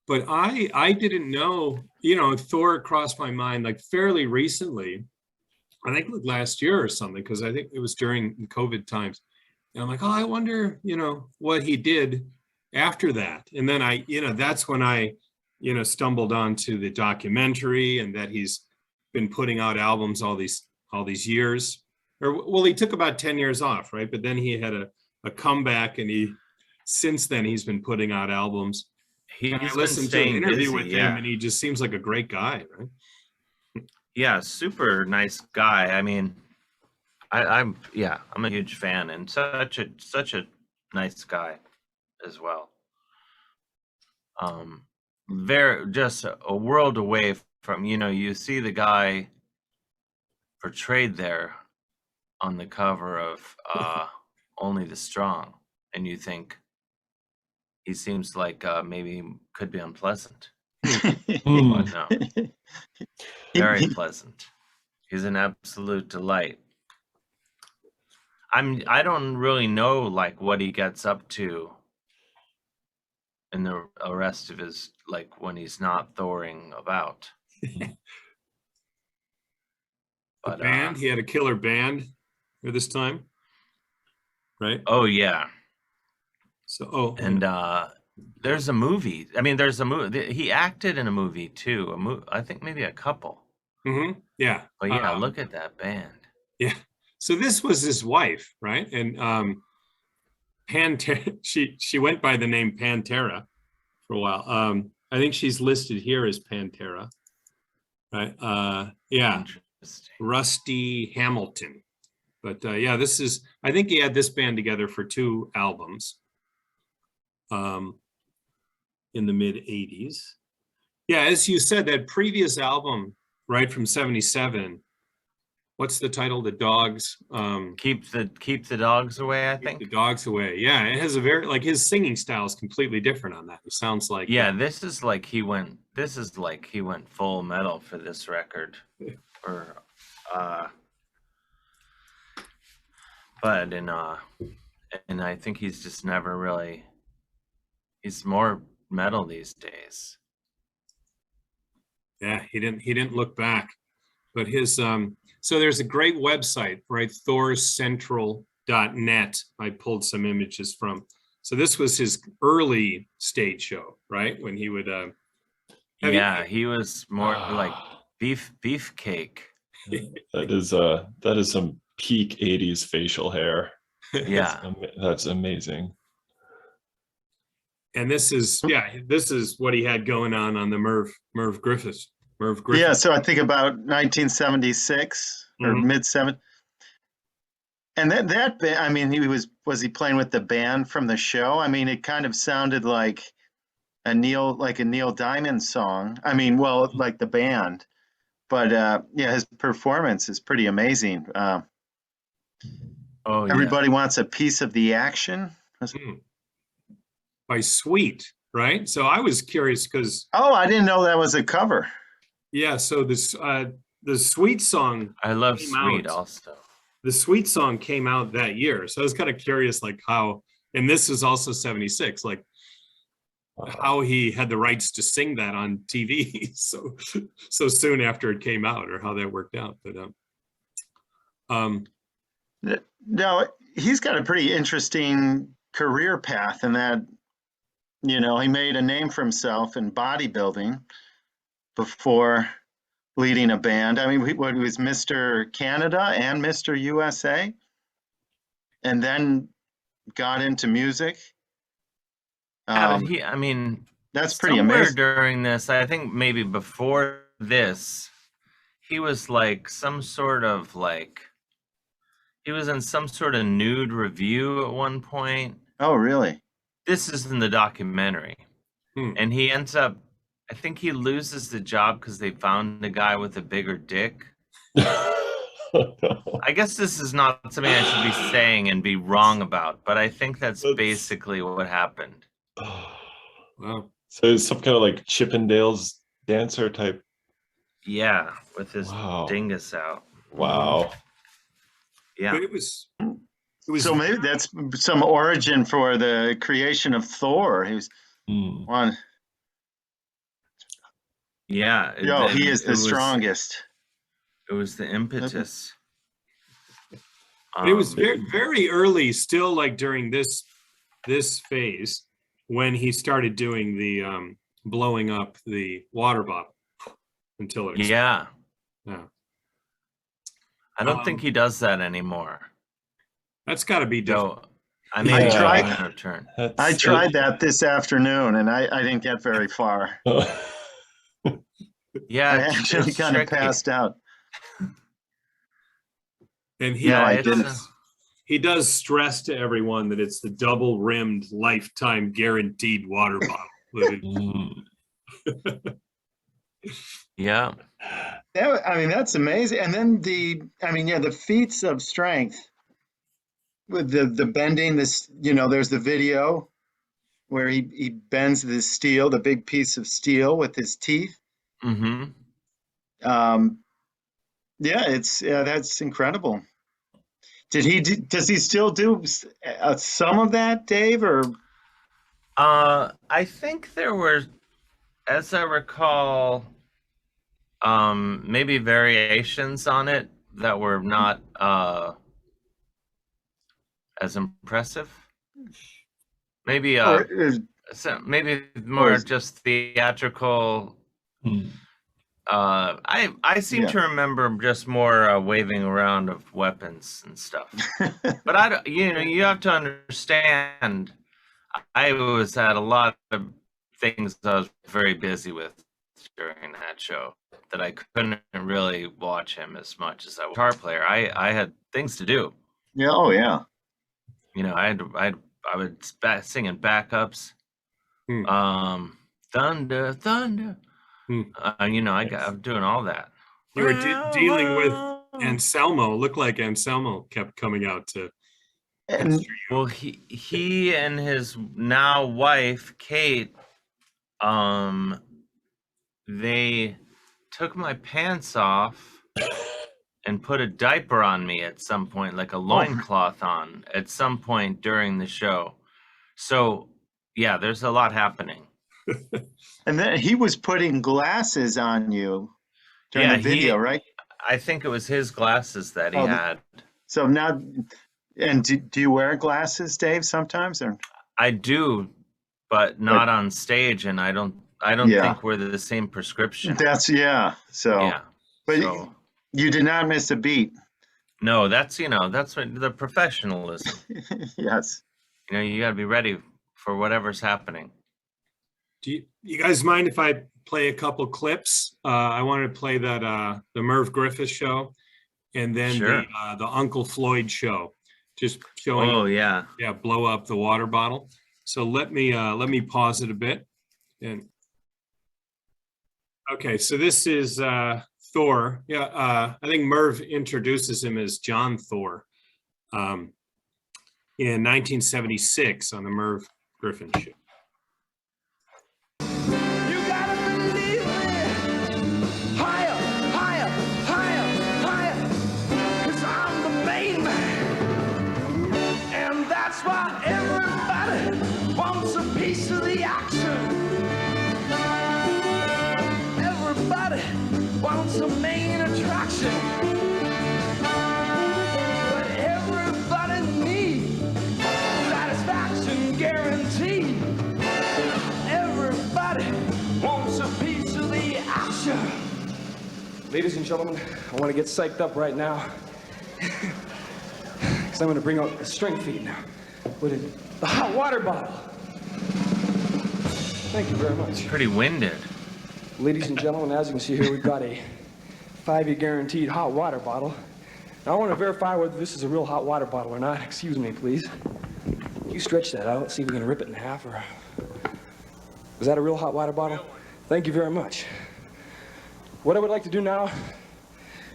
But I didn't know, Thor crossed my mind like fairly recently. I think like last year or something, because I think it was during COVID times. And I'm like, I wonder, what he did after that. And then that's when I, stumbled onto the documentary and that he's been putting out albums all these years. He took about 10 years off, right? But then he had a comeback, and since then he's been putting out albums. I listened to an interview with him, and he just seems like a great guy, right? Yeah, super nice guy. I mean, I'm a huge fan, and such a nice guy as well. Very just a world away from, you see the guy portrayed there on the cover of Only the Strong, and you think he seems like maybe could be unpleasant, but no, very pleasant. He's an absolute delight. I don't really know like what he gets up to in the rest of his, like when he's not Thoring about. The But band, he had a killer band at this time, right? oh yeah. So, And there's a movie. I mean, there's a movie. He acted in a movie too. I think maybe a couple. yeah. But yeah, look at that band. Yeah. So this was his wife, right? And Pantera, she went by the name Pantera for a while. I think she's listed here as Pantera, right? Yeah, Interesting. Rusty Hamilton. But yeah, I think he had this band together for 2 albums in the mid 80s. Yeah, as you said, that previous album, right, from 77, what's the title? The Dogs. Keep the dogs away, I think. The Dogs Away. Yeah, it has a very, like, his singing style is completely different on that. It sounds like. Yeah, this is like he went full metal for this record. Or but and I think he's just never really, he's more metal these days. Yeah, he didn't look back. But his so there's a great website, right? thorscentral.net. I pulled some images from. So this was his early stage show, right? When he would he was more like beefcake. That is some peak 80s facial hair. Yeah. That's amazing. And this is what he had going on the Merv Griffith. Yeah, so I think about 1976 or mid 70s. And that band, I mean, was he playing with the band from the show? I mean, it kind of sounded like a Neil Diamond song. I mean, well, like the band, but yeah, his performance is pretty amazing. Everybody Wants a Piece of the Action by Sweet, right? So I was curious because I didn't know that was a cover. Yeah, so this the Sweet song. I love Sweet also. The Sweet song came out that year, so I was kind of curious, like how, and this is also 76, like how he had the rights to sing that on TV so soon after it came out, or how that worked out. But no, he's got a pretty interesting career path in that, he made a name for himself in bodybuilding before leading a band. I mean, he was Mr. Canada and Mr. USA, and then got into music. That's pretty amazing. During this, I think maybe before this, he was like he was in some sort of nude review at one point. Oh, really? This is in the documentary. And he ends up, I think he loses the job because they found a guy with a bigger dick. I guess this is not something I should be saying and be wrong about, but I think that's basically what happened. Wow. So it's some kind of like Chippendales dancer type. Yeah, with his dingus out. Wow. Yeah. But it was so maybe that's some origin for the creation of Thor. He was one. Yeah. He is the strongest. It was the impetus. It was very, very early, still, like during this phase, when he started doing the blowing up the water bottle until it exploded. Yeah. I don't Um, think he does that anymore. That's got to be different. I mean, I tried that this afternoon, and I didn't get very far. Yeah, I actually kind of passed out. And Yeah, I didn't. he does stress to everyone that it's the double rimmed lifetime guaranteed water bottle. Yeah. I mean, that's amazing. And then the feats of strength with the bending, this, there's the video where he bends the steel, the big piece of steel with his teeth. Mm-hmm. That's incredible. Does he still do some of that, Dave, or? I think there were, as I recall, maybe variations on it that were not as impressive. Maybe maybe more just theatrical. I seem to remember just more waving around of weapons and stuff. But I don't, you have to understand, I was had a lot of things I was very busy with during that show that I couldn't really watch him as much as I was a guitar player. I had things to do. Yeah. Oh yeah. I would sing in backups. Thunder, thunder. I'm doing all that. You were dealing with Anselmo. Looked like Anselmo kept coming out to. Well, he and his now wife Kate, they took my pants off and put a diaper on me at some point, like a loincloth on at some point during the show. So yeah, there's a lot happening. And then he was putting glasses on you during the video, right? I think it was his glasses that he had. So now, and do you wear glasses, Dave, sometimes? Or? I do, but not on stage, and I don't think we're the same prescription. So yeah. But you did not miss a beat. No, that's what the professionalism. Yes. You got to be ready for whatever's happening. Do you guys mind if I play a couple clips? I wanted to play that the Merv Griffith show, and then the Uncle Floyd show, just showing. Oh yeah, blow up the water bottle. So let me pause it a bit. And okay, so this is Thor. I think Merv introduces him as John Thor in 1976 on the Merv Griffin show. Why everybody wants a piece of the action. Everybody wants a main attraction. But everybody needs satisfaction guaranteed. Everybody wants a piece of the action. Ladies and gentlemen, I want to get psyched up right now. Because I'm going to bring out the strength feat now. With the hot water bottle. Thank you very much. Pretty winded. Ladies and gentlemen, as you can see here, we've got a 5-year guaranteed hot water bottle. Now I want to verify whether this is a real hot water bottle or not. Excuse me, please. You stretch that out, see if we can rip it in half. Or was that a real hot water bottle? Thank you very much. What I would like to do now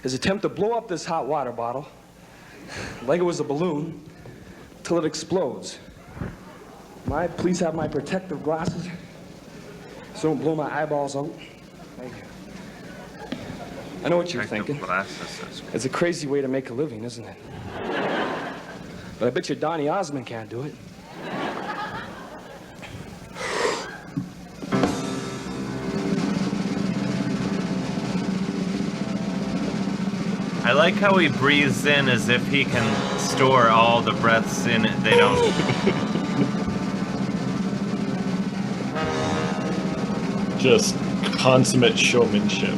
is attempt to blow up this hot water bottle like it was a balloon till it explodes. Please have my protective glasses so don't blow my eyeballs out. Thank you. I know what you're thinking. It's a crazy way to make a living, isn't it? But I bet you Donny Osmond can't do it. I like how he breathes in as if he can store all the breaths in it. They don't. Just consummate showmanship.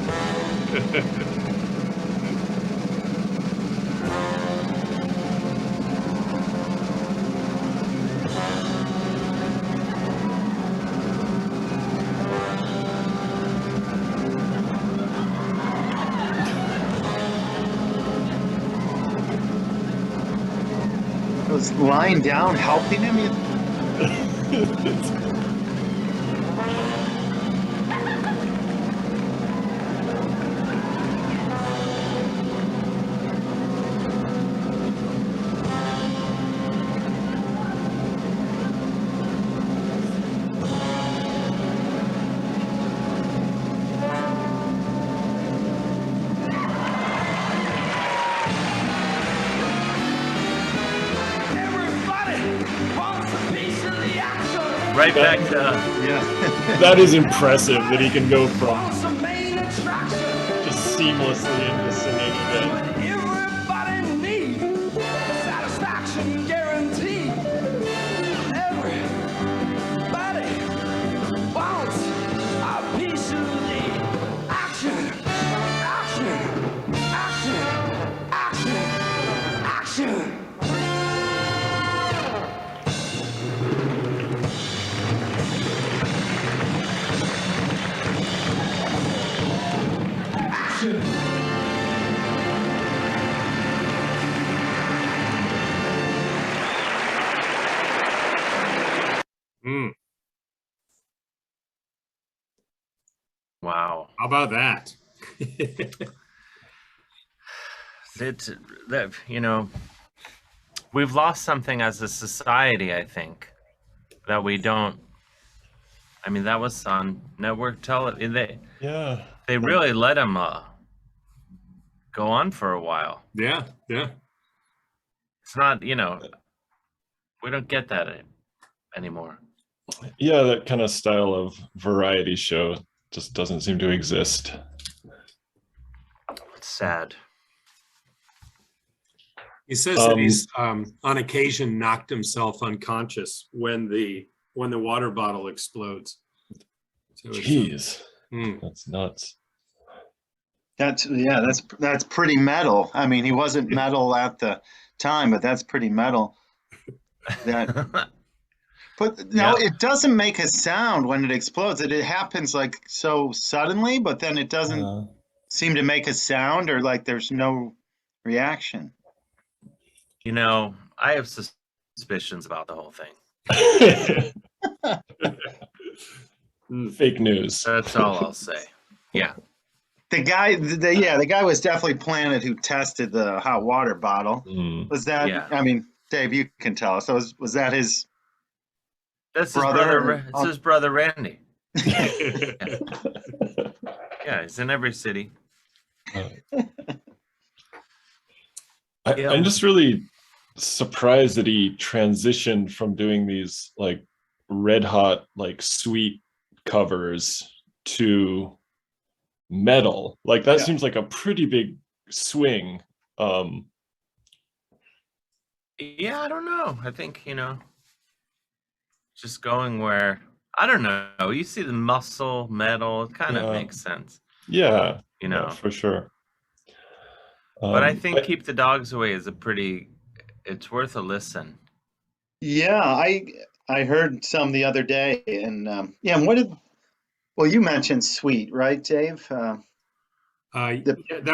was lying down helping him. Right back to That is impressive that he can go from just seamlessly into singing again. Everybody needs satisfaction guaranteed. Everybody wants a piece of the action, action, action, action, action. Mm, wow. how about that? It's that, you know, we've lost something as a society, I think, that we don't. I mean, that was on network television. They really let him go on for a while. Yeah, yeah. It's not, you know, we don't get that anymore. Yeah, that kind of style of variety show just doesn't seem to exist. It's sad. He says that he's on occasion knocked himself unconscious when the water bottle explodes. So Jeez, mm. that's nuts. That's pretty metal. I mean, he wasn't metal at the time, but that's pretty metal. That, but no, Yeah. it doesn't make a sound when it explodes. It happens like so suddenly, but then it doesn't seem to make a sound, or like there's no reaction. You know, I have suspicions about the whole thing. Fake news. That's all I'll say. Yeah. The guy was definitely Planet who tested the hot water bottle. Was that? Yeah. I mean, Dave, you can tell us. So was that his? That's brother? It's his brother Randy. Yeah, he's in every city. I'm just really surprised that he transitioned from doing these like red hot, like sweet covers to metal. Like that seems like a pretty big swing. Yeah, I don't know. I think, you know, just going where, I don't know. You see the muscle, metal, it kind of makes sense. Yeah, you know, for sure. But I think Keep the Dogs Away is it's worth a listen. Yeah, I heard some the other day, and and well, you mentioned Sweet, right, Dave? That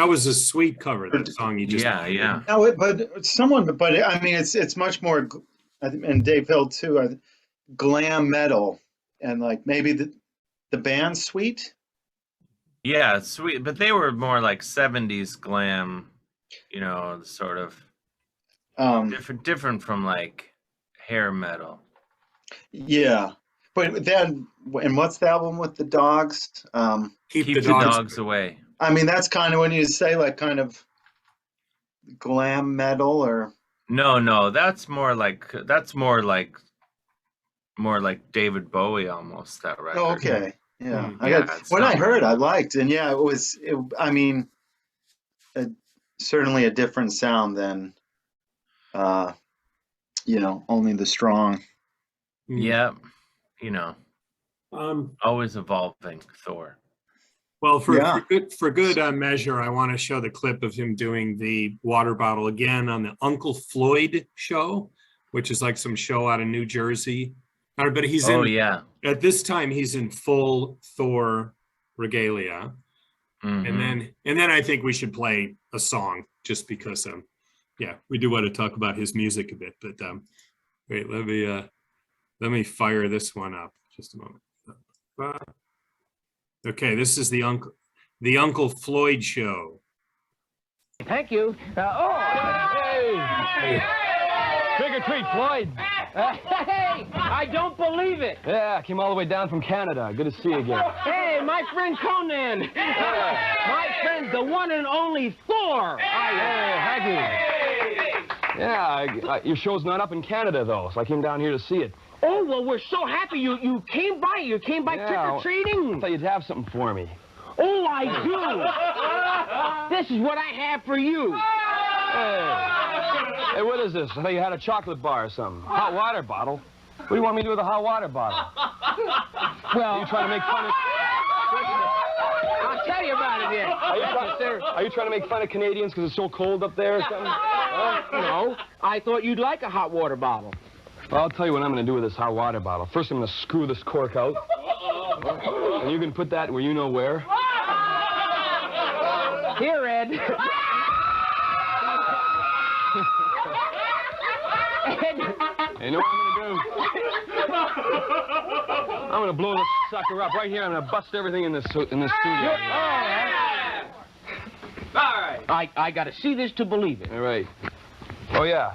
was a sweet cover, that song you just played. Yeah. No, but I mean, it's much more, and Dave Hill too, glam metal, and like maybe the band Sweet. Yeah, Sweet, but they were more like 70s glam, you know, sort of different from like hair metal. Yeah, but then, and what's the album with the dogs? Keep the dogs away. I mean, that's kind of when you say like kind of glam metal, or no, that's more like David Bowie almost, that record. oh, okay, yeah. I heard, I liked, and yeah, I mean, certainly a different sound than, Only the Strong. Yeah, you know, always evolving Thor. Well, for good measure, I want to show the clip of him doing the water bottle again on the Uncle Floyd show, which is like some show out of New Jersey. But he's at this time he's in full Thor regalia. And then I think we should play a song just because yeah, we do want to talk about his music a bit, but wait, let me fire this one up. Just a moment. Okay, this is the Uncle Floyd Show. Thank you. Hey! Trick or treat, Floyd. Hey! I don't believe it. Yeah, came all the way down from Canada. Good to see you again. Hey, my friend Conan. My friend, the one and only Thor. Yeah, your show's not up in Canada, though, so I came down here to see it. Oh, well, we're so happy you came by. You came by trick-or-treating. I thought you'd have something for me. Oh, I do. This is what I have for you. Hey, what is this? I thought you had a chocolate bar or something. Hot water bottle? What do you want me to do with a hot water bottle? Well, Are you trying to make fun of... I'll tell you about it here. Are you trying to make fun of Canadians because it's so cold up there or something? No, I thought you'd like a hot water bottle. Well, I'll tell you what I'm going to do with this hot water bottle. First, I'm going to screw this cork out. And you can put that where you know where. Here, Ed. You know what I'm going to do? I'm going to blow this sucker up right here. I'm going to bust everything in this studio. All right. I got to see this to believe it. All right. Oh, yeah.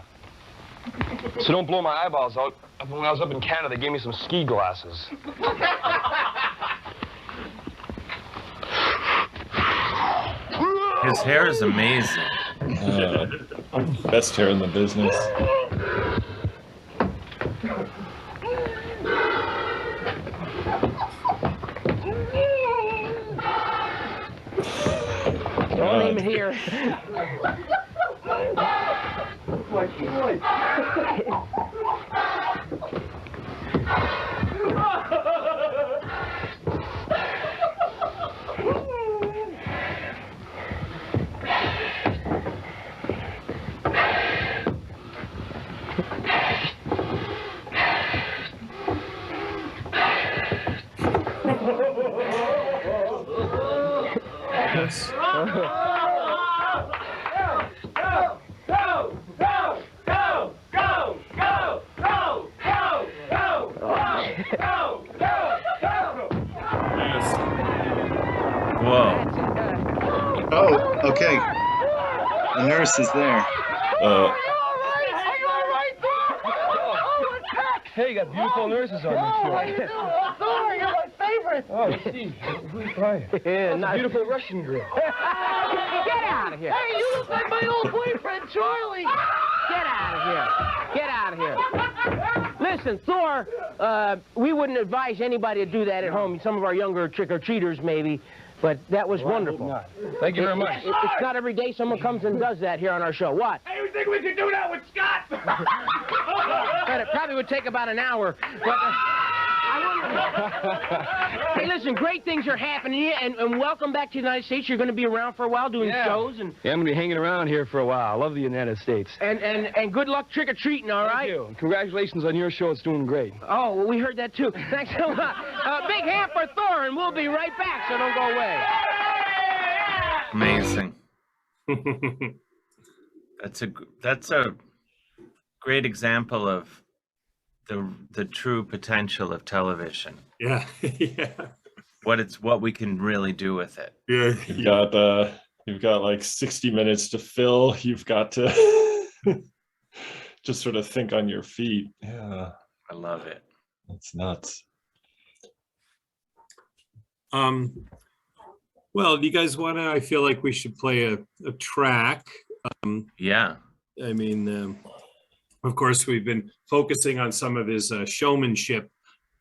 So don't blow my eyeballs out. When I was up in Canada, they gave me some ski glasses. His hair is amazing. Best hair in the business. Don't name it here. Whoa. Oh, okay. The nurse is there. Hey, you got beautiful nurses on this show. Thor, you're my favorite. Oh, gee. Who's crying? Yeah, nice. Beautiful Russian girl. Get out of here. Hey, you look like my old boyfriend, Charlie. Get out of here. Get out of here. Listen, Thor, we wouldn't advise anybody to do that at home. Some of our younger trick-or-treaters, maybe. But that was wonderful. Thank you very much. It's not every day someone comes and does that here on our show. What? Hey, we think we could do that with Scott. But it probably would take about an hour. But, hey, listen, great things are happening here, and welcome back to the United States. You're going to be around for a while doing shows. And Yeah, I'm going to be hanging around here for a while. I love the United States. and good luck trick-or-treating, all right? Thank you. Congratulations on your show. It's doing great. Oh, well, we heard that, too. Thanks a lot. Big hand for Thor, and we'll be right back, so don't go away. Amazing. That's a great example of the true potential of television. Yeah, yeah, What we can really do with it. yeah. You've got like 60 minutes to fill. You've got to just sort of think on your feet. Yeah, I love it. that's nuts. Well, do you guys want to? I feel like we should play a track. Yeah. I mean, of course, we've been focusing on some of his showmanship,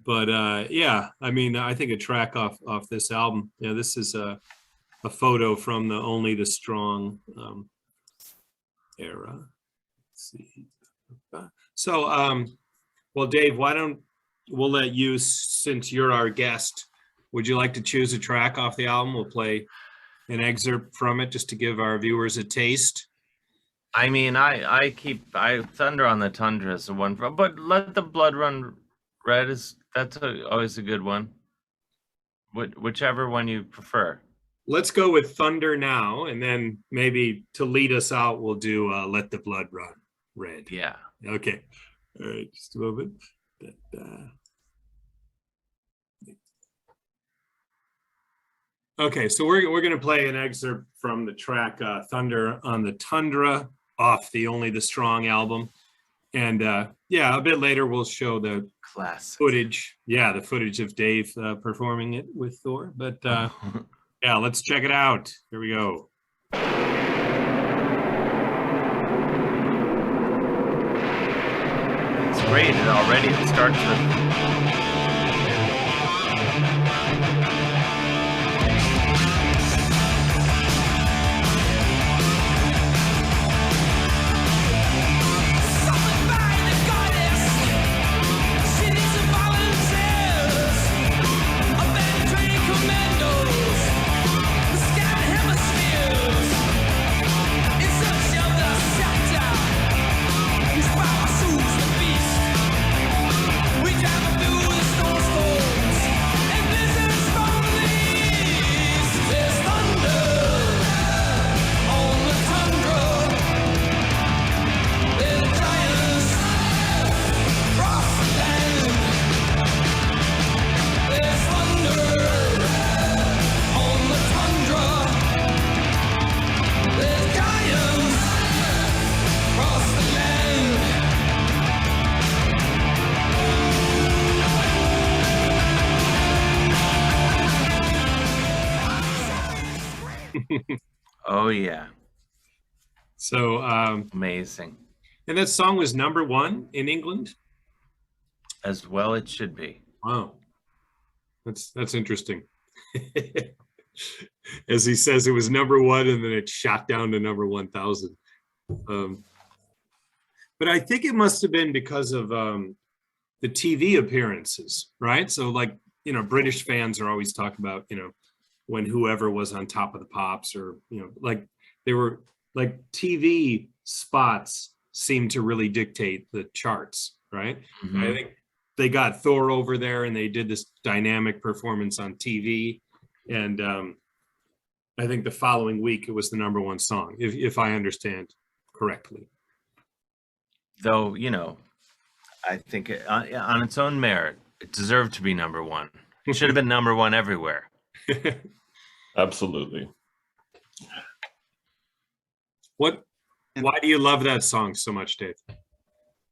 but yeah, I mean, I think a track off this album. Yeah, this is a photo from the Only the Strong era. Let's see. So, well, Dave, we'll let you, since you're our guest, would you like to choose a track off the album? We'll play an excerpt from it just to give our viewers a taste. I mean, I Thunder on the Tundra is the one, but Let the Blood Run Red always a good one. Whichever one you prefer. let's go with Thunder now, and then maybe to lead us out, we'll do Let the Blood Run Red. Yeah. Okay. All right, just a moment. Okay, so we're gonna play an excerpt from the track Thunder on the Tundra off the Only the Strong album. And yeah, a bit later we'll show the Classic. footage. Yeah, the footage of Dave performing it with Thor. But yeah, let's check it out. Here we go. It's great. It starts with Oh yeah. So Amazing. and that song was #1 in England. As well it should be. Wow, that's interesting. As he says, it was #1 and then it shot down to number 1,000. But I think it must have been because of the TV appearances, right? So like, you know, British fans are always talking about, you know, when whoever was on Top of the Pops, or, you know, like they were like TV spots seem to really dictate the charts, right? Mhm. I think they got Thor over there and they did this dynamic performance on TV. And I think the following week it was the #1 song, if I understand correctly. Though, you know, I think on its own merit, it deserved to be #1. It should have been #1 everywhere. Absolutely. Why do you love that song so much, Dave?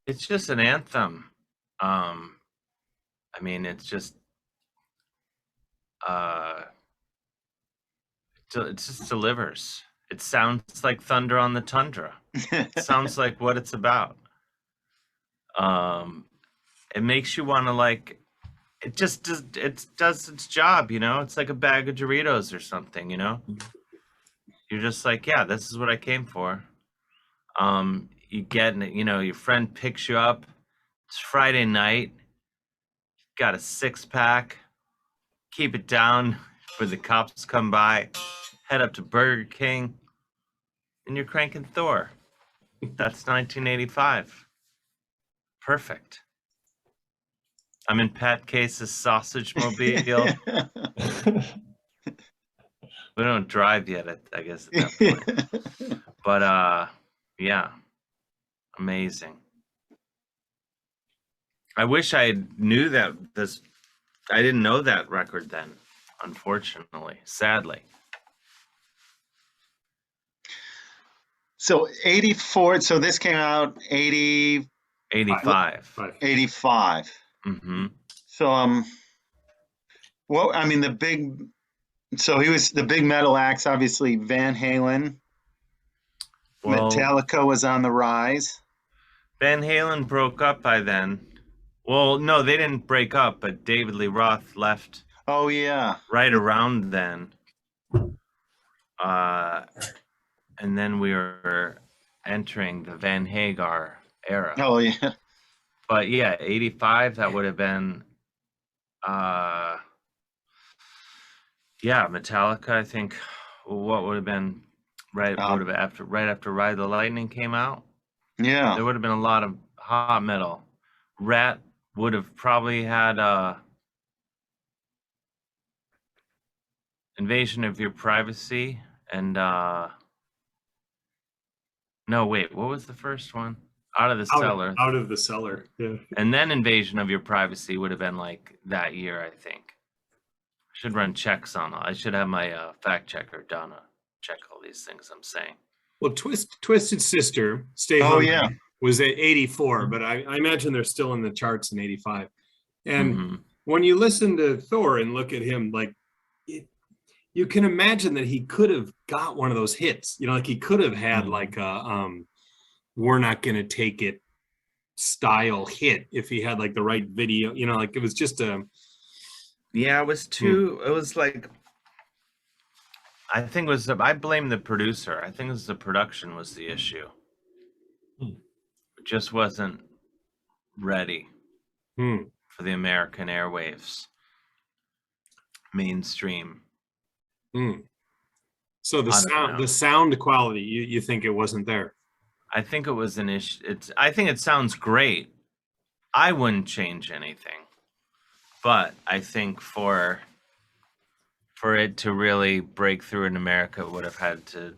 It's just an anthem. I mean, it's just it just delivers. It sounds like Thunder on the Tundra. It sounds like what it's about. It makes you want to, like, it just does its job, you know? It's like a bag of Doritos or something, you know? You're just like, yeah, this is what I came for. You get, you know, your friend picks you up. It's Friday night. Got a 6-pack. Keep it down when the cops come by. Head up to Burger King. And you're cranking Thor. That's 1985. Perfect. I'm in Pat Case's sausage mobile. We don't drive yet, I guess, at that point. But yeah, amazing. I wish I knew that I didn't know that record then, unfortunately, sadly. So 84, so this came out 85. 85. Mm-hmm. So well, I mean, he was the big metal acts, obviously Van Halen. Well, Metallica was on the rise. Van Halen broke up by then. Well, no, they didn't break up, but David Lee Roth left. Oh yeah. Right around then. And then we were entering the Van Hagar era. Oh yeah. But yeah, 85, that would have been yeah, Metallica, I think. What would have been right after Ride the Lightning came out? Yeah. There would have been a lot of hot metal. Rat would have probably had Invasion of Your Privacy, and no, wait, what was the first one? Out of the Cellar. Out of the Cellar. Yeah. And then Invasion of Your Privacy would have been like that year, I think. I should run checks on it. I should have my fact checker Donna check all these things I'm saying. Well, Twisted Sister, Stay Oh, Hungry, yeah. was at 84, but I imagine they're still in the charts in 85. And Mhm. when you listen to Thor and look at him, like, you can imagine that he could have got one of those hits. You know, like he could have had like a "We're Not Gonna Take It" style hit if he had like the right video. You know, like it was just a. Yeah, it was too. It was like. I think it was. I blame the producer. I think it was the production was the issue. It just wasn't ready for the American airwaves, mainstream. So the sound quality, you think it wasn't there? I think it was an issue. I think it sounds great. I wouldn't change anything, but I think for it to really break through in America, it would have had to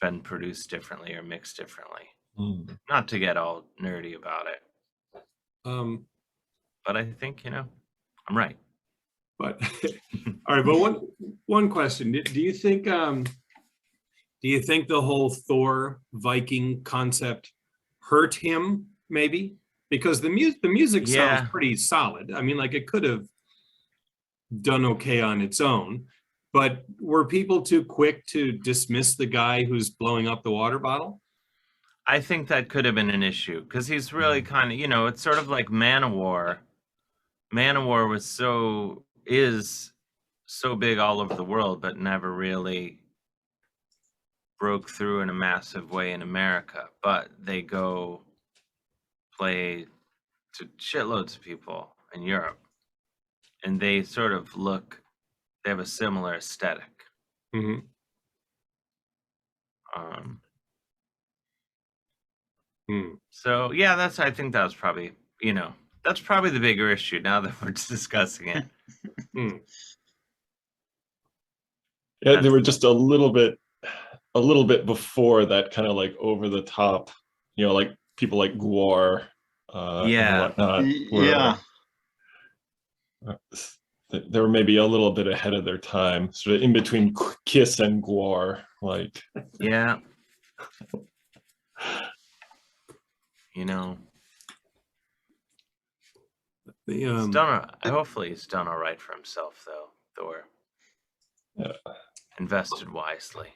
been produced differently or mixed differently. Not to get all nerdy about it, but I think I'm right. But all right, but one question: do you think the whole Thor Viking concept hurt him? Maybe because the music sounds pretty solid. I mean, like it could have done okay on its own, but were people too quick to dismiss the guy who's blowing up the water bottle? I think that could have been an issue because he's really kind of, it's sort of like Manowar. Manowar is so big all over the world, but never really broke through in a massive way in America. But they go play to shitloads of people in Europe, and they sort of they have a similar aesthetic. So yeah, I think that was probably, that's probably the bigger issue now that we're discussing it. Yeah, they were just a little bit before that kind of like over the top, like people like Gwar, and whatnot. Yeah. They were maybe a little bit ahead of their time, sort of in between Kiss and Gwar, like. Yeah. Hopefully he's done all right for himself, though. Thor. Yeah. Invested wisely.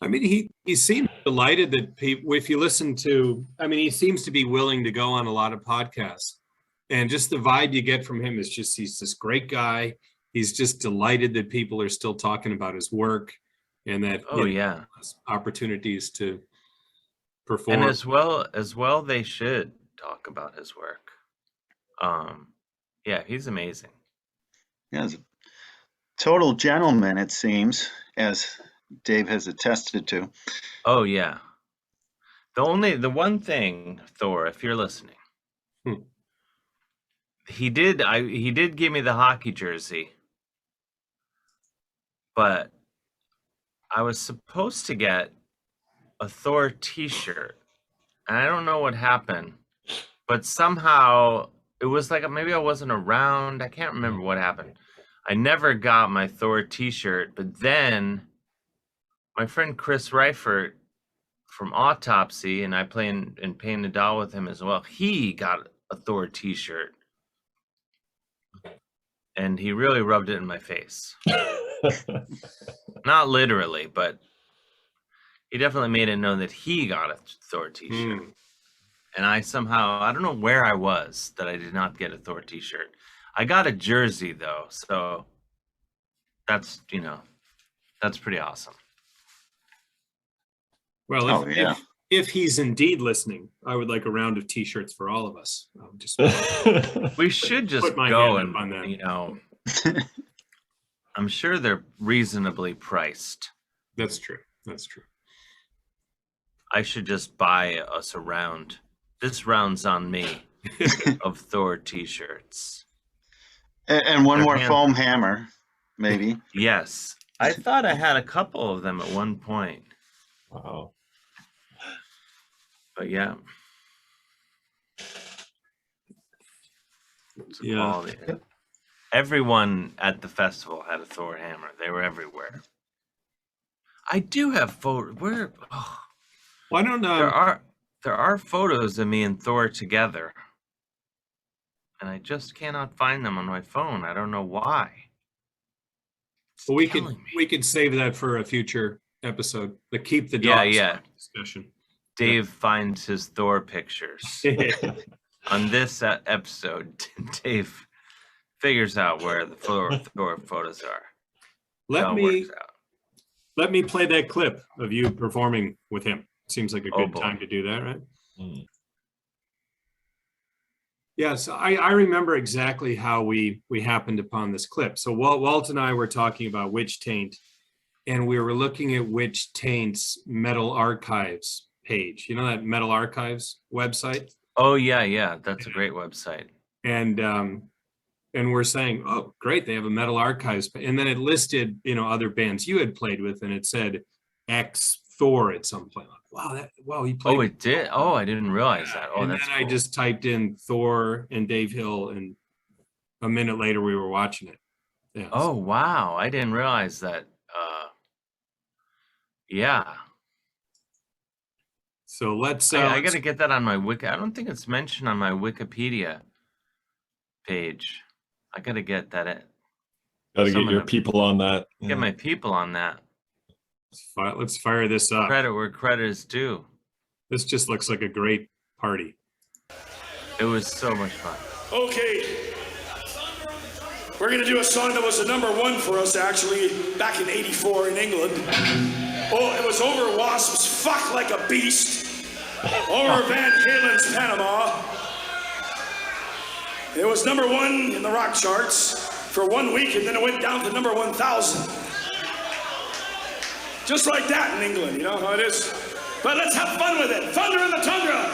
I mean, he seemed delighted that if you listen to, he seems to be willing to go on a lot of podcasts, and just the vibe you get from him is just he's this great guy. He's just delighted that people are still talking about his work, and that opportunities to perform. And as well, they should talk about his work. Yeah, he's amazing. Yeah, he's a total gentleman, it seems, as Dave has attested to. Oh yeah. The one thing, Thor, if you're listening, he did give me the hockey jersey, but I was supposed to get a Thor t-shirt, and I don't know what happened, but somehow it was like maybe I wasn't around. I can't remember what happened. I never got my Thor t-shirt, but then my friend Chris Reifert from Autopsy, and I play in Pain the Doll with him as well, he got a Thor t-shirt, and he really rubbed it in my face. Not literally, but he definitely made it known that he got a Thor t-shirt. And I don't know where I was that I did not get a Thor t-shirt. I got a jersey though, so that's pretty awesome. Well, if he's indeed listening, I would like a round of t-shirts for all of us. We should just go and on that. I'm sure they're reasonably priced. That's true. I should just buy us a round. This round's on me of Thor t-shirts. And one more foam hammer. maybe. Yes. I thought I had a couple of them at one point. Wow. But yeah. It's Yeah. quality. Everyone at the festival had a Thor hammer. They were everywhere. I do have photos. Where? Oh, Well, I don't know. there are photos of me and Thor together, and I just cannot find them on my phone. I don't know why. Well, we could save that for a future episode. The keep the dogs discussion. Dave finds his Thor pictures. On this episode, Dave figures out where the Thor photos are. Let me play that clip of you performing with him. Seems like a good time to do that, right? Mm. Yes, I remember exactly how we happened upon this clip. So Walt and I were talking about Witch Taint, and we were looking at Witch Taint's Metal Archives page. You know that Metal Archives website? Oh yeah, that's a great website. And we're saying, oh, great, they have a Metal Archives, and then it listed, other bands you had played with, and it said X Thor at some point. Like, wow, he played. Oh, it did. Oh, I didn't realize that. Oh, and that's then cool. I just typed in Thor and Dave Hill, and a minute later we were watching it. Yeah. Oh wow, I didn't realize that. Yeah. So let's. I got to get that on my Wiki. I don't think it's mentioned on my Wikipedia page. I got to get that. Gotta get your people on that. Get my people on that. Let's fire this up. Credit where credit is due. This just looks like a great party. It was so much fun. Okay. We're going to do a song that was a #1 for us, actually, back in '84 in England. Oh, it was over Wasp's Fuck Like a Beast, over Van Halen's Panama. It was #1 in the rock charts for 1 week, and then it went down to number 1,000. Just like that in England, you know how it is? But let's have fun with it. Thunder in the Tundra.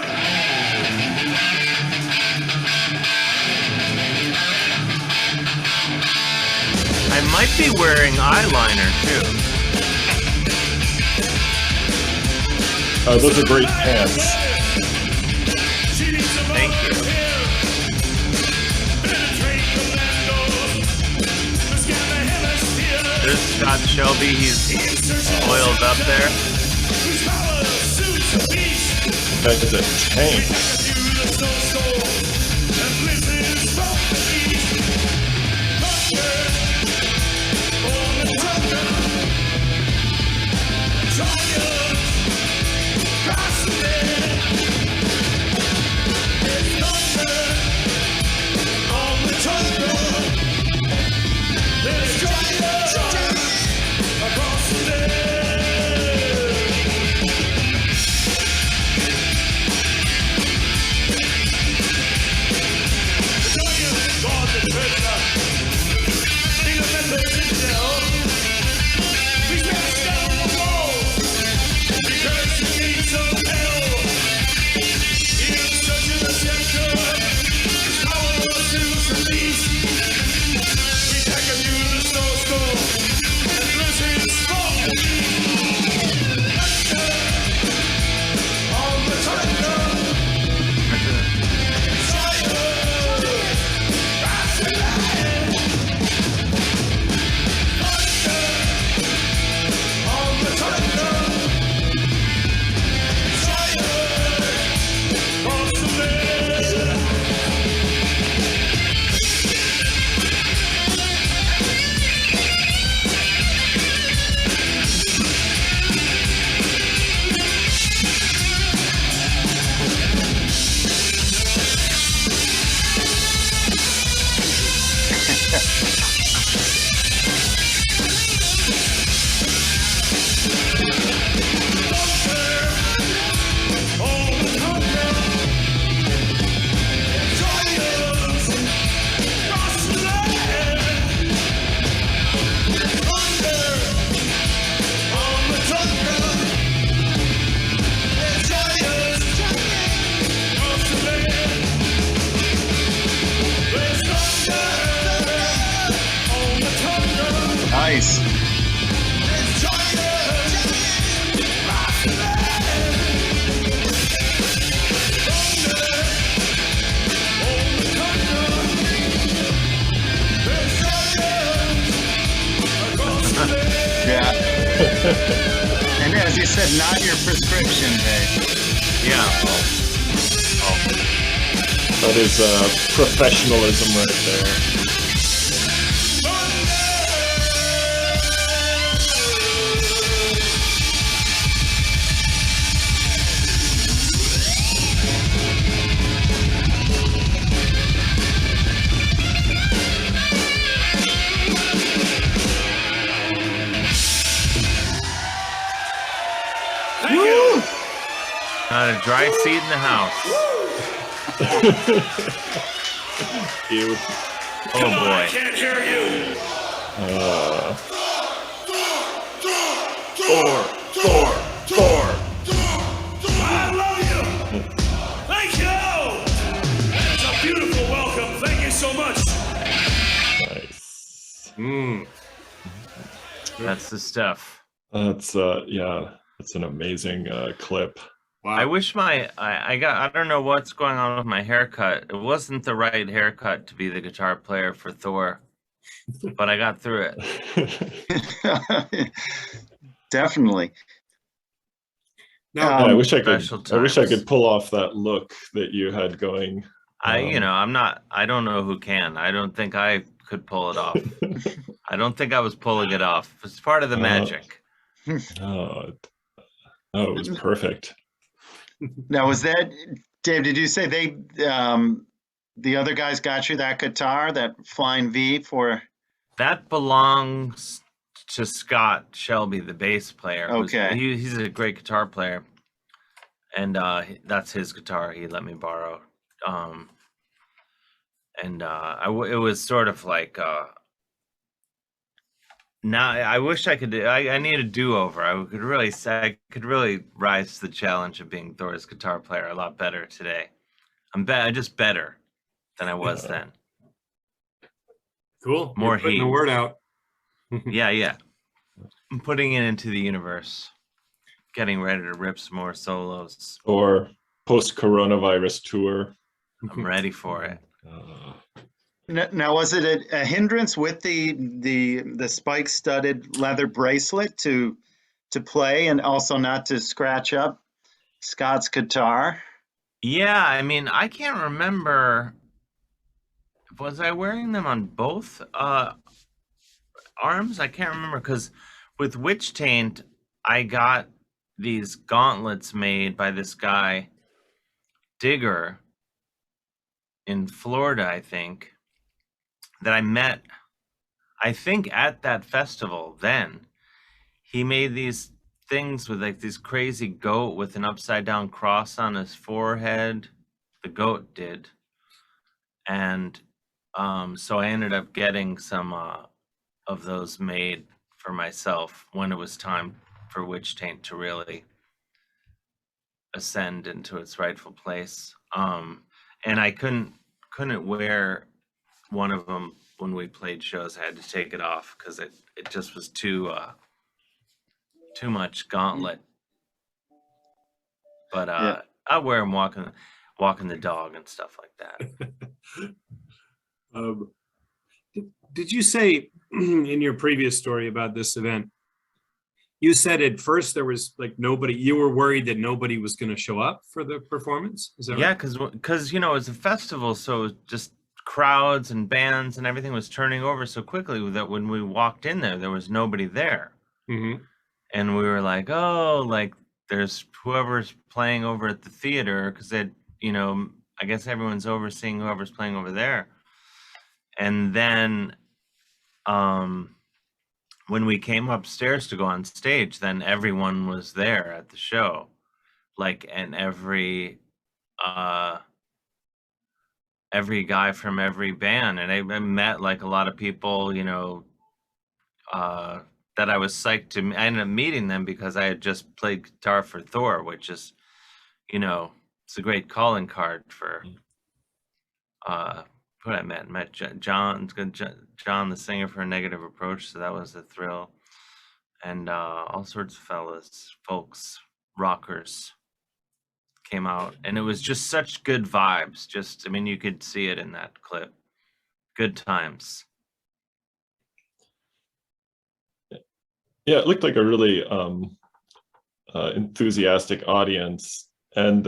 I might be wearing eyeliner too. Oh, those are great pants. Thank you. There's Scott Shelby. He's oiled up there. That is a tank. And as you said, not your prescription bass. Yeah. That is professionalism right there. Thank you. Not a dry seat in the house. You. Oh Come on, I boy. can't hear you. Thor. I love you. Thank you. That's a beautiful welcome. Thank you so much. Nice. That's the stuff. That's that's an amazing clip. Wow. I wish I don't know what's going on with my haircut. It wasn't the right haircut to be the guitar player for Thor, but I got through it. Definitely. Now, I wish I could. Special I wish I times. could pull off that look that you had going. I don't know who can. I don't think I could pull it off. I don't think I was pulling it off. It's part of the magic. Oh, it was perfect. Now, was that, Dave, did you say the other guys got you that guitar, that Flying V for? That belongs to Scott Shelby, the bass player. Okay. He's a great guitar player. And that's his guitar he let me borrow. It was sort of like now I wish I could. I need a do-over. I could really rise to the challenge of being Thor's guitar player a lot better today. I'm just better than I was then. cool. More You're putting the heat. word out. Yeah. I'm putting it into the universe. Getting ready to rip some more solos. Or post-coronavirus tour. I'm ready for it. Now, was it a hindrance with the spike-studded leather bracelet to play and also not to scratch up Scott's guitar? Yeah, I mean, I can't remember. Was I wearing them on both arms? I can't remember because with Witch Taint, I got these gauntlets made by this guy, Digger, in Florida, I think, that I met, I think, at that festival then. He made these things with like this crazy goat with an upside down cross on his forehead. The goat did. And so I ended up getting some of those made for myself when it was time for Witch Taint to really ascend into its rightful place. And I couldn't wear one of them when we played shows. I had to take it off because it just was too much gauntlet. But Yeah. I wear them walking the dog and stuff like that. Did you say in your previous story about this event, you said at first there was like nobody, you were worried that nobody was going to show up for the performance? Is that Yeah, right? because it was a festival, so it was just crowds and bands and everything was turning over so quickly that when we walked in there was nobody there. Mm-hmm. And we were like, oh, like there's whoever's playing over at the theater, because I guess everyone's overseeing whoever's playing over there. And then when we came upstairs to go on stage, then everyone was there at the show, like, and every guy from every band. And I met like a lot of people, that I was psyched to. I ended up meeting them because I had just played guitar for Thor, which is, it's a great calling card for who I met John, the singer for Negative Approach, so that was a thrill. And all sorts of fellas, folks, rockers came out, and it was just such good vibes. You could see it in that clip. Good times. Yeah, Yeah, it looked like a really enthusiastic audience. And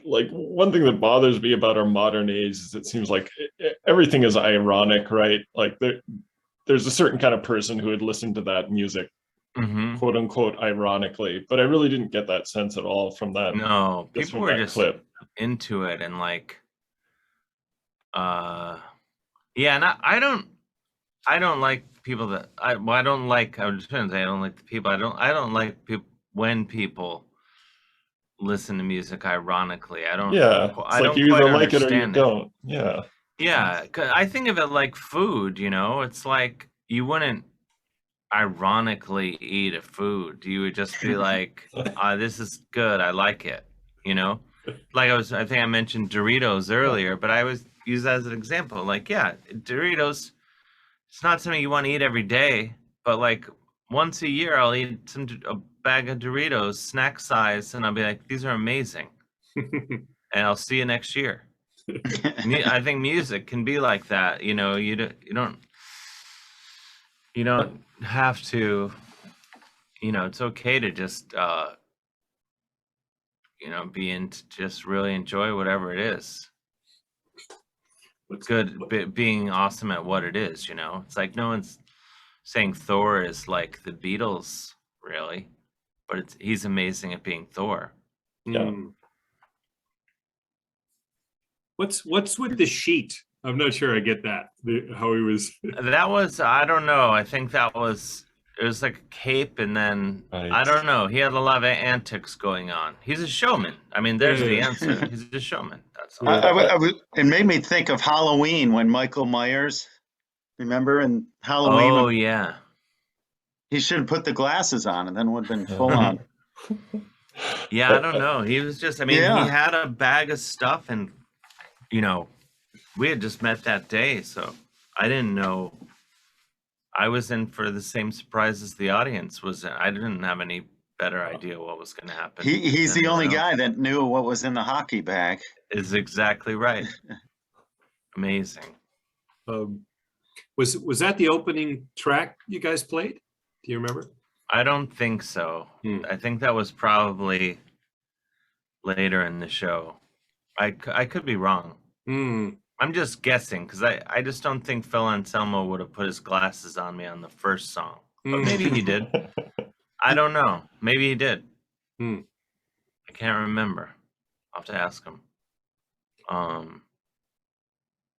like one thing that bothers me about our modern age is it seems like everything is ironic, right? Like there's a certain kind of person who would listen to that music, quote unquote, ironically. But I really didn't get that sense at all from that. No, just people from were that just clip. into it and like, yeah, and I don't like people that I don't like. I was trying to say I don't like the people. I don't like people when people listen to music ironically. I don't. Yeah, it's I like don't you quite either like it or you understand it. don't. Yeah. Yeah, 'cause I think of it like food. You know, it's like you wouldn't ironically eat a food. You would just be like, "This is good. I like it." You know, like I think I mentioned Doritos earlier, but I was use that as an example. Like, yeah, Doritos. It's not something you want to eat every day, but like once a year, I'll eat a bag of Doritos, snack size, and I'll be like, these are amazing. And I'll see you next year. I think music can be like that. You know, you don't have to. You know, it's okay to just be into just really enjoy whatever it is. Good, being awesome at what it is. You know, it's like no one's saying Thor is like the Beatles, really, but he's amazing at being Thor. Yeah. What's with the sheet? I'm not sure I get that. How he was. That was, I don't know. I think it was like a cape, and then I don't know. He had a lot of antics going on. He's a showman. I mean, there's the answer. He's a showman. That's all. It made me think of Halloween when Michael Myers, remember in Halloween? Oh yeah. He should have put the glasses on, and then it would have been full on. Yeah, I don't know. He was just. I mean, he had a bag of stuff, and we had just met that day, so I didn't know. I was in for the same surprise as the audience was. I didn't have any better idea what was going to happen. He's the only guy that knew what was in the hockey bag. Is exactly right. Amazing. Was that the opening track you guys played? Do you remember? I don't think so. I think that was probably later in the show. I could be wrong. I'm just guessing because I just don't think Phil Anselmo would have put his glasses on me on the first song. But maybe he did. I don't know. Maybe he did. I can't remember. I'll have to ask him.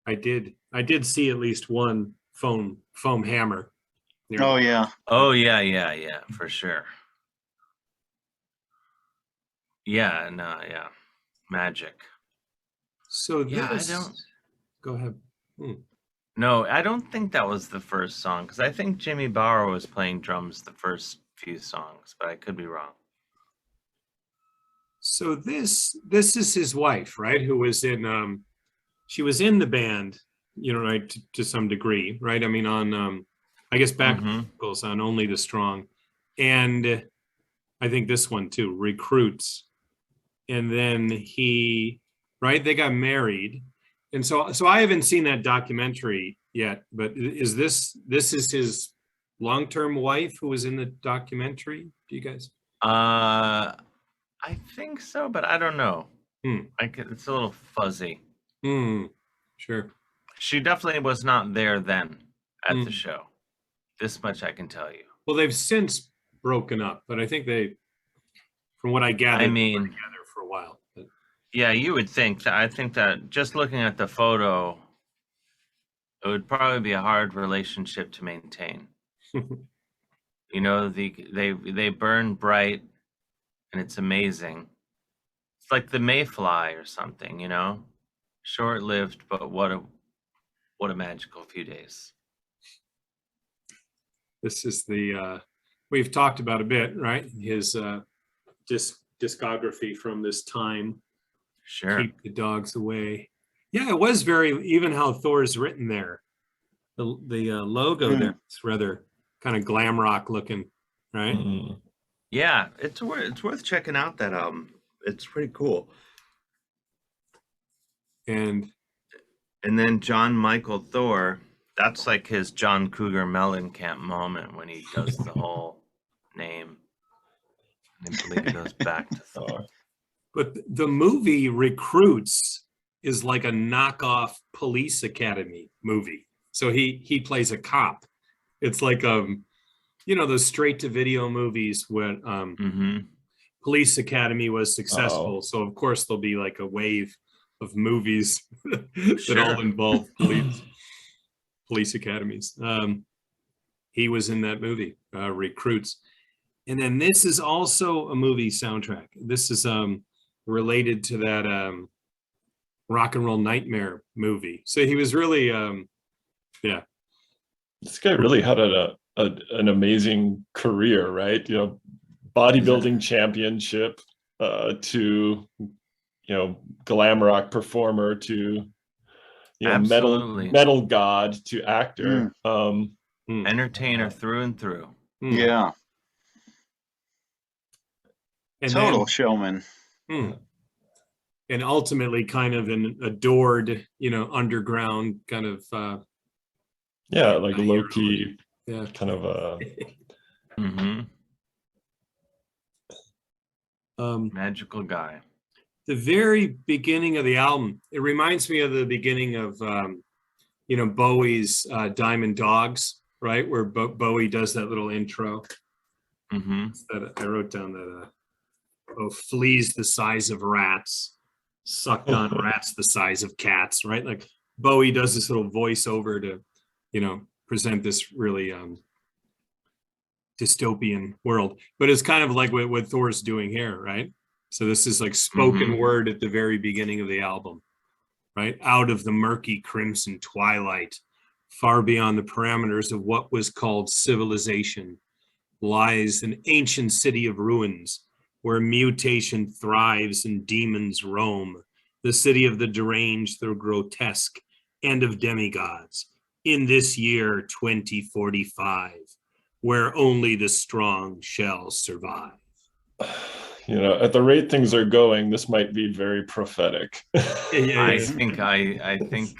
I did see at least one foam hammer. Oh yeah. Oh yeah, for sure. Yeah, no, yeah. Magic. So yeah, I don't. Go ahead. No, I don't think that was the first song because I think Jimmy Bauer was playing drums the first few songs, but I could be wrong. So this is his wife, right? Who was in she was in the band, right, to some degree, right? I mean, on I guess back vocals on Only the Strong, and I think this one too, Recruits, and then they got married. And so I haven't seen that documentary yet, but is this is his long-term wife who was in the documentary? Do you guys? I think so, but I don't know. It's a little fuzzy. Sure. She definitely was not there then at the show. This much I can tell you. Well, they've since broken up, but I think from what I gathered, they were together for a while. But. Yeah, you would think that. I think that just looking at the photo, it would probably be a hard relationship to maintain. They burn bright, and it's amazing. It's like the Mayfly or something, short-lived, but what a magical few days. This is we've talked about a bit, right? His discography from this time. Sure. Keep the Dogs Away. Yeah, it was even how Thor's written there. The logo there, it's rather kind of glam rock looking, right? Yeah, it's worth checking out that album. It's pretty cool. And then John Michael Thor, that's like his John Cougar Mellencamp moment when he does the whole name. I believe it goes back to Thor. But the movie Recruits is like a knockoff Police Academy movie. So he plays a cop. It's like those straight to video movies when Police Academy was successful. So of course there'll be like a wave of movies that all involve police academies. He was in that movie, Recruits. And then this is also a movie soundtrack. This is related to that Rock and Roll Nightmare movie. So he was really, This guy really had an amazing career, right? Bodybuilding championship to, glam rock performer to, metal god to actor. Entertainer through and through. Yeah. And Total showman. And ultimately kind of an adored, underground kind of like low key, kind of magical guy. The very beginning of the album, it reminds me of the beginning of Bowie's Diamond Dogs, right, where Bowie does that little intro. That I wrote down that fleas the size of rats sucked on rats the size of cats, right? Like Bowie does this little voiceover to present this really dystopian world, but it's kind of like what Thor's doing here, right? So this is like spoken word at the very beginning of the album, right? Out of the murky crimson twilight, far beyond the parameters of what was called civilization, lies an ancient city of ruins where mutation thrives and demons roam, the city of the deranged, the grotesque, and of demigods, in this year 2045, where only the strong shall survive. At the rate things are going, this might be very prophetic. I think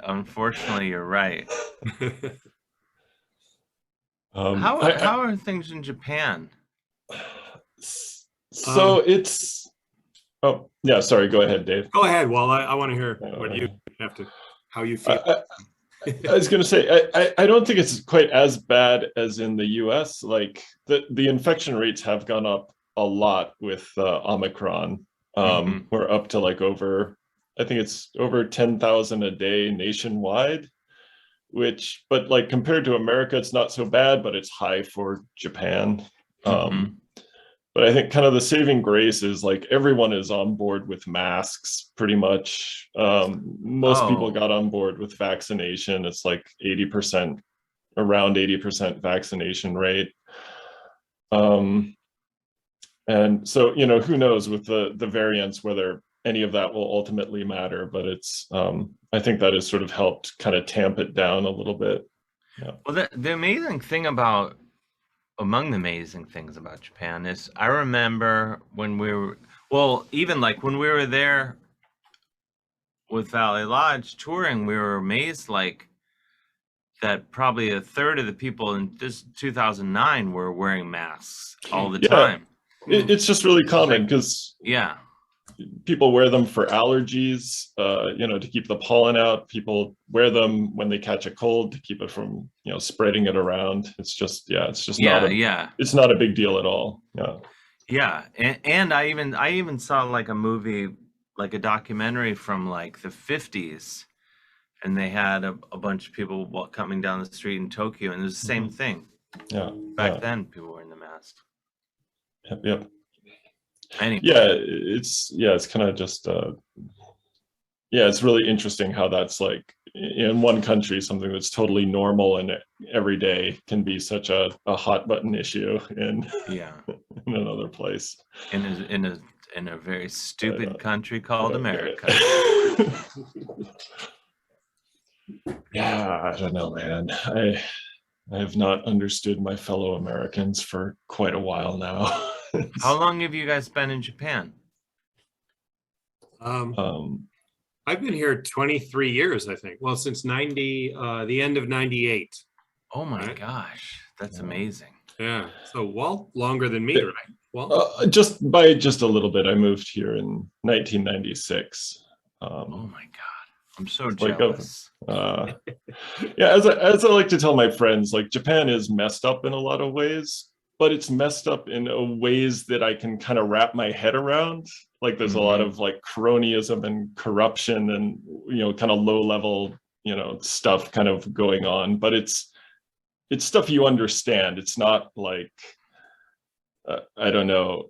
unfortunately you're right. How are things in Japan? So it's sorry, go ahead, Dave. Go ahead, Walt. I want to hear how you feel. I was going to say, I don't think it's quite as bad as in the US. Like the infection rates have gone up a lot with Omicron. We're up to like I think it's over 10,000 a day nationwide, but like compared to America, it's not so bad, but it's high for Japan. But I think kind of the saving grace is like everyone is on board with masks pretty much. Most people got on board with vaccination. It's like around 80% vaccination rate. And so, who knows with the variants, whether any of that will ultimately matter, but it's, I think that has sort of helped kind of tamp it down a little bit. Yeah. Well, among the amazing things about Japan is I remember when we were, even like when we were there with Valley Lodge touring, we were amazed like that probably a third of the people in this 2009 were wearing masks all the time. It's just really common because people wear them for allergies, to keep the pollen out. People wear them when they catch a cold to keep it from, spreading it around. It's just, it's not a big deal at all. Yeah. And I even saw like a movie, like a documentary from like the 50s, and they had a bunch of people coming down the street in Tokyo, and it was the same thing. Back then, people were wearing the mask. Yep. Anyway. It's kind of just it's really interesting how that's like in one country something that's totally normal and every day can be such a hot button issue in another place in a very stupid country called America. I don't know, man. I have not understood my fellow Americans for quite a while now. How long have you guys been in Japan? I've been here 23 years, I think. Well, since the end of 98. Oh my gosh, that's amazing. Yeah. So Walt, longer than me, right? Walt? Just by just a little bit. I moved here in 1996. Oh my God, I'm so Like jealous. yeah, as I like to tell my friends, like Japan is messed up in a lot of ways, but it's messed up in ways that I can kind of wrap my head around. Like there's a lot of like cronyism and corruption and kind of low level stuff kind of going on, but it's stuff you understand. It's not like I don't know.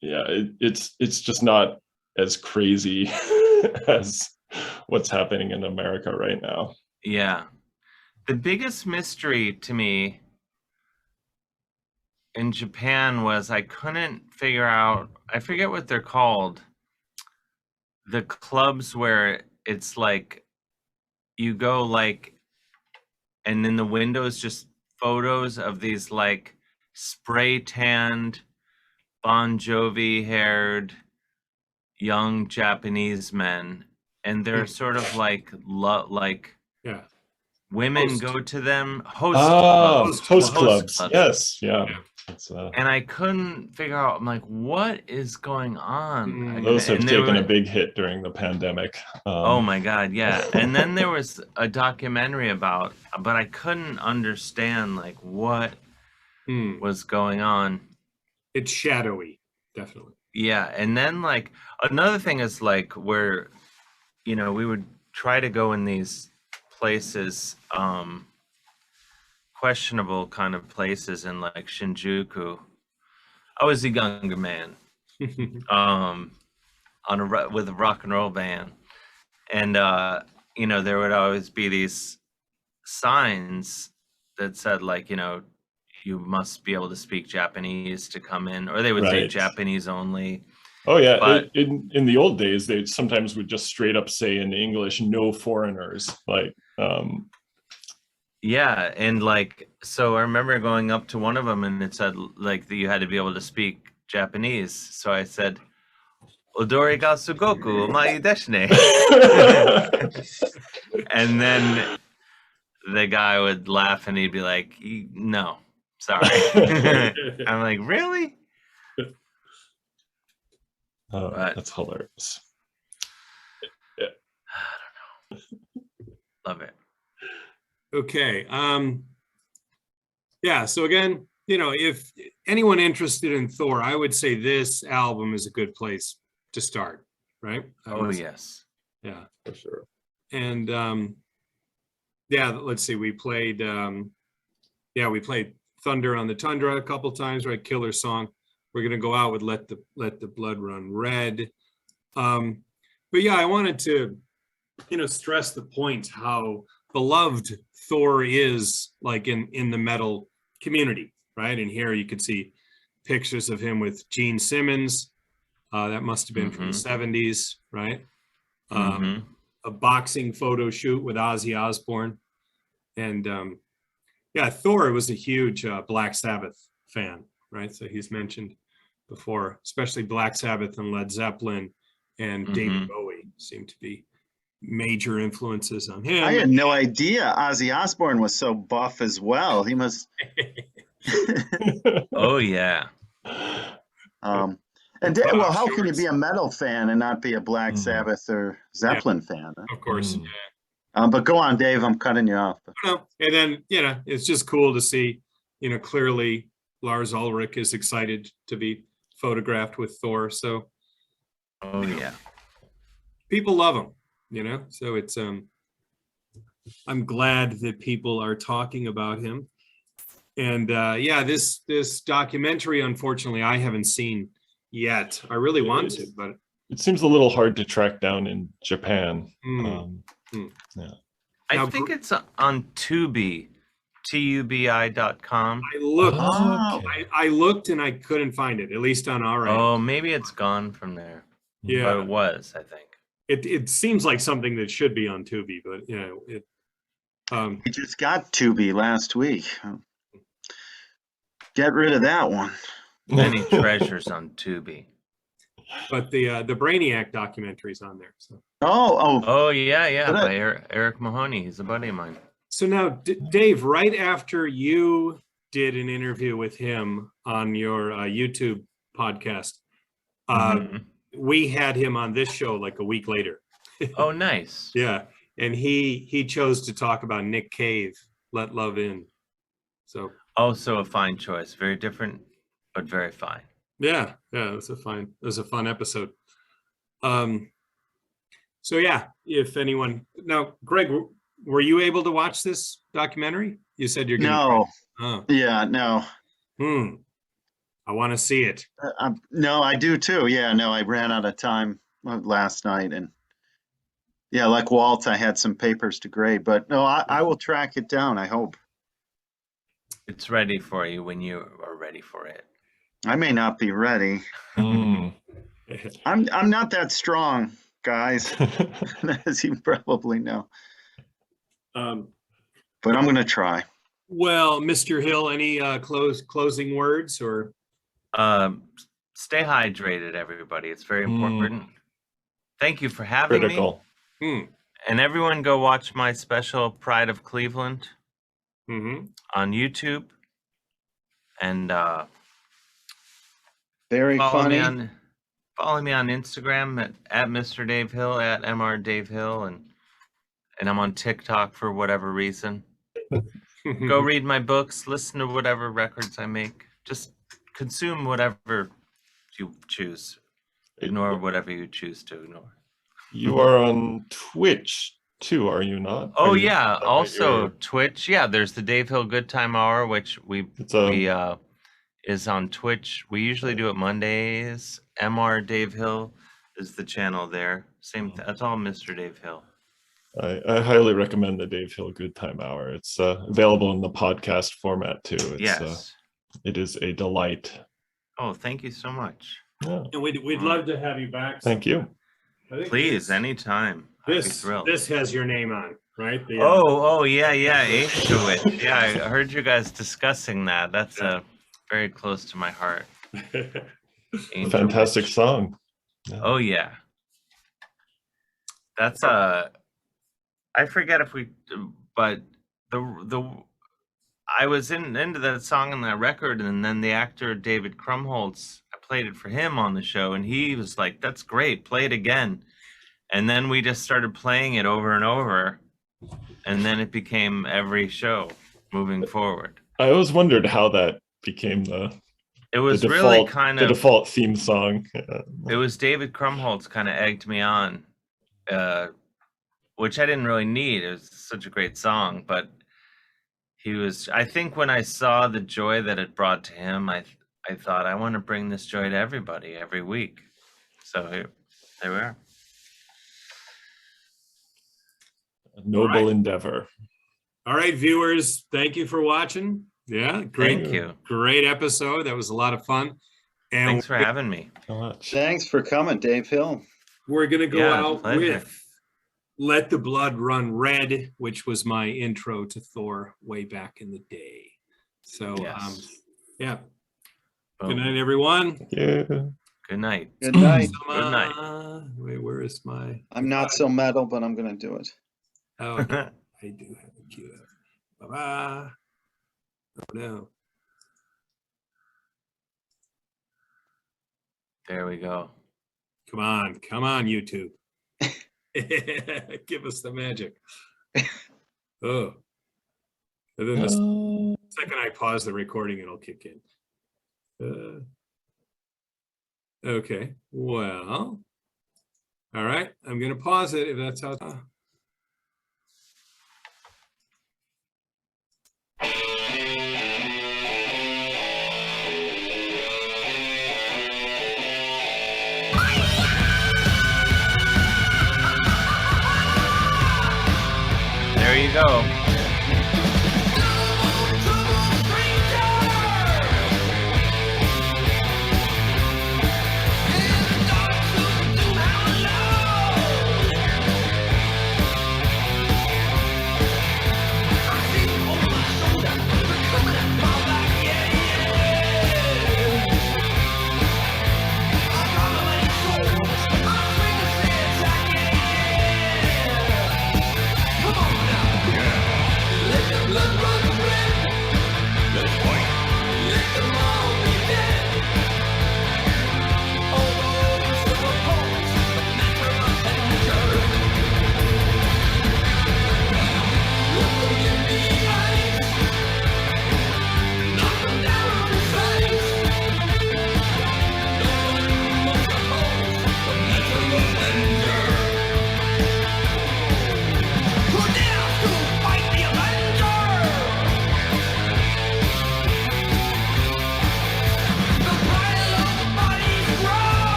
Yeah, it's just not as crazy as what's happening in America right now. Yeah. The biggest mystery to me in Japan was I couldn't figure out, I forget what they're called, the clubs where it's like you go like, and in the windows just photos of these like spray tanned, Bon Jovi haired young Japanese men, and they're sort of like Yeah. women Host. go to them, Host clubs. clubs. Yes, yeah. And I couldn't figure out, I'm like, what is going on? Those have And there taken were- a big hit during the pandemic. Oh my God, yeah. And then there was a documentary about, but I couldn't understand like what was going on. It's shadowy, definitely. Yeah, and then like another thing is like where, we would try to go in these places, questionable kind of places in like Shinjuku. I was a younger man, with a rock and roll band, and there would always be these signs that said like you must be able to speak Japanese to come in, or they would say Right. Japanese only. Oh yeah, But- in the old days, they sometimes would just straight up say in English, "No foreigners." Like, Yeah, and like, so I remember going up to one of them and it said like that you had to be able to speak Japanese. So I said, "Odori ga sugoku omae desu ne." And then the guy would laugh and he'd be like, "No, sorry." I'm like, "Really?" But- That's hilarious. Love it. Okay. Yeah. So again, if anyone interested in Thor, I would say this album is a good place to start, right? Oh yes. Yeah. For sure. And yeah, let's see. We played Thunder on the Tundra a couple times, right? Killer song. We're gonna go out with Let the Blood Run Red. But yeah, I wanted to, stress the point how beloved Thor is like in the metal community, right? And here you could see pictures of him with Gene Simmons. That must have been from the 70s, right? A boxing photo shoot with Ozzy Osbourne. And yeah, Thor was a huge Black Sabbath fan, right? So he's mentioned before, especially Black Sabbath and Led Zeppelin and David Bowie seem to be major influences on him. I had no idea Ozzy Osbourne was so buff as well. He must. Oh yeah. And well, how can you be a metal fan and not be a Black Sabbath or Zeppelin fan? Of course. But go on, Dave. I'm cutting you off. And then, it's just cool to see, clearly Lars Ulrich is excited to be photographed with Thor. So Oh yeah. people love him, so it's, I'm glad that people are talking about him. And yeah, this documentary, unfortunately, I haven't seen yet. I really want to, but It seems a little hard to track down in Japan. Yeah. I think it's on Tubi, tubi.com. I looked. Oh. I looked and I couldn't find it, at least on our end. Oh, maybe it's gone from there. Yeah. But it was, I think. It seems like something that should be on Tubi, but We just got Tubi last week. Get rid of that one. Many treasures on Tubi. But the Brainiac documentary's on there. So Oh yeah, But by Eric Mahoney. He's a buddy of mine. now, Dave, right after you did an interview with him on your YouTube podcast. We had him on this show like a week later. Oh, nice. Yeah, and he chose to talk about Nick Cave, Let Love In. So Also a fine choice. Very different, but very fine. yeah, it was a fun episode. So yeah, if anyone now, Greg, were you able to watch this documentary? You said you're gonna. No. Yeah, no. I want to see it. No, I do too. Yeah, no, I ran out of time last night, and yeah, like Walt, I had some papers to grade, but no, I will track it down. I hope. It's ready for you when you are ready for it. I may not be ready. I'm not that strong, guys, as you probably know. But I'm gonna try. Well, Mr. Hill, any closing words or? Stay hydrated, everybody. It's very important. Thank you for having me. And everyone go watch my special Pride of Cleveland on YouTube. And very funny. Follow me on Instagram at Mr. Dave Hill, at Mr. Dave Hill, and I'm on TikTok for whatever reason. Go read my books, listen to whatever records I make. Just consume whatever you choose. Ignore whatever you choose to ignore. You are on Twitch too, are you not? Oh yeah, also Twitch. Yeah, there's the Dave Hill Good Time Hour, which we is on Twitch. We usually do it Mondays. Mr. Dave Hill is the channel there. Same. That's all Mr. Dave Hill. I highly recommend the Dave Hill Good Time Hour. It's available in the podcast format too. It's, yes. It is a delight. Oh, thank you so much. Yeah. And we'd love to have you back. Thank you. Please, anytime. This has your name on, right? Yeah, H2It. Yeah, I heard you guys discussing that. That's very close to my heart. Fantastic song. Yeah. Oh yeah. That's I forget if we, but I was into that song and that record, and then the actor David Krumholtz, I played it for him on the show, and he was like, "That's great, play it again." And then we just started playing it over and over, and then it became every show moving forward. I always wondered how that became it was the really default, kind the of default theme song. It was David Krumholtz kind of egged me on, which I didn't really need. It was such a great song, but he was. I think when I saw the joy that it brought to him, I thought I want to bring this joy to everybody every week. So there we are. A noble endeavor. All right, viewers, thank you for watching. Yeah, Thank you. Great episode. That was a lot of fun. And Thanks for having me. So much. Thanks for coming, Dave Hill. We're gonna go out pleasure. with "Let the Blood Run Red," which was my intro to Thor way back in the day. So Yes. yeah. Boom. Good night, everyone. Yeah. Good night. Good night. Good night. Wait, where is my? I'm not so metal, but I'm gonna do it. Oh, okay. I do have a cue. Bye bye. Oh no. There we go. Come on, YouTube. Give us the magic. Oh. And then the second I pause the recording, it'll kick in. Okay, well. All right, I'm going to pause it if that's how. There you go. Come on now.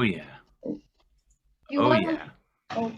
yeah. You Oh want- yeah. Oh,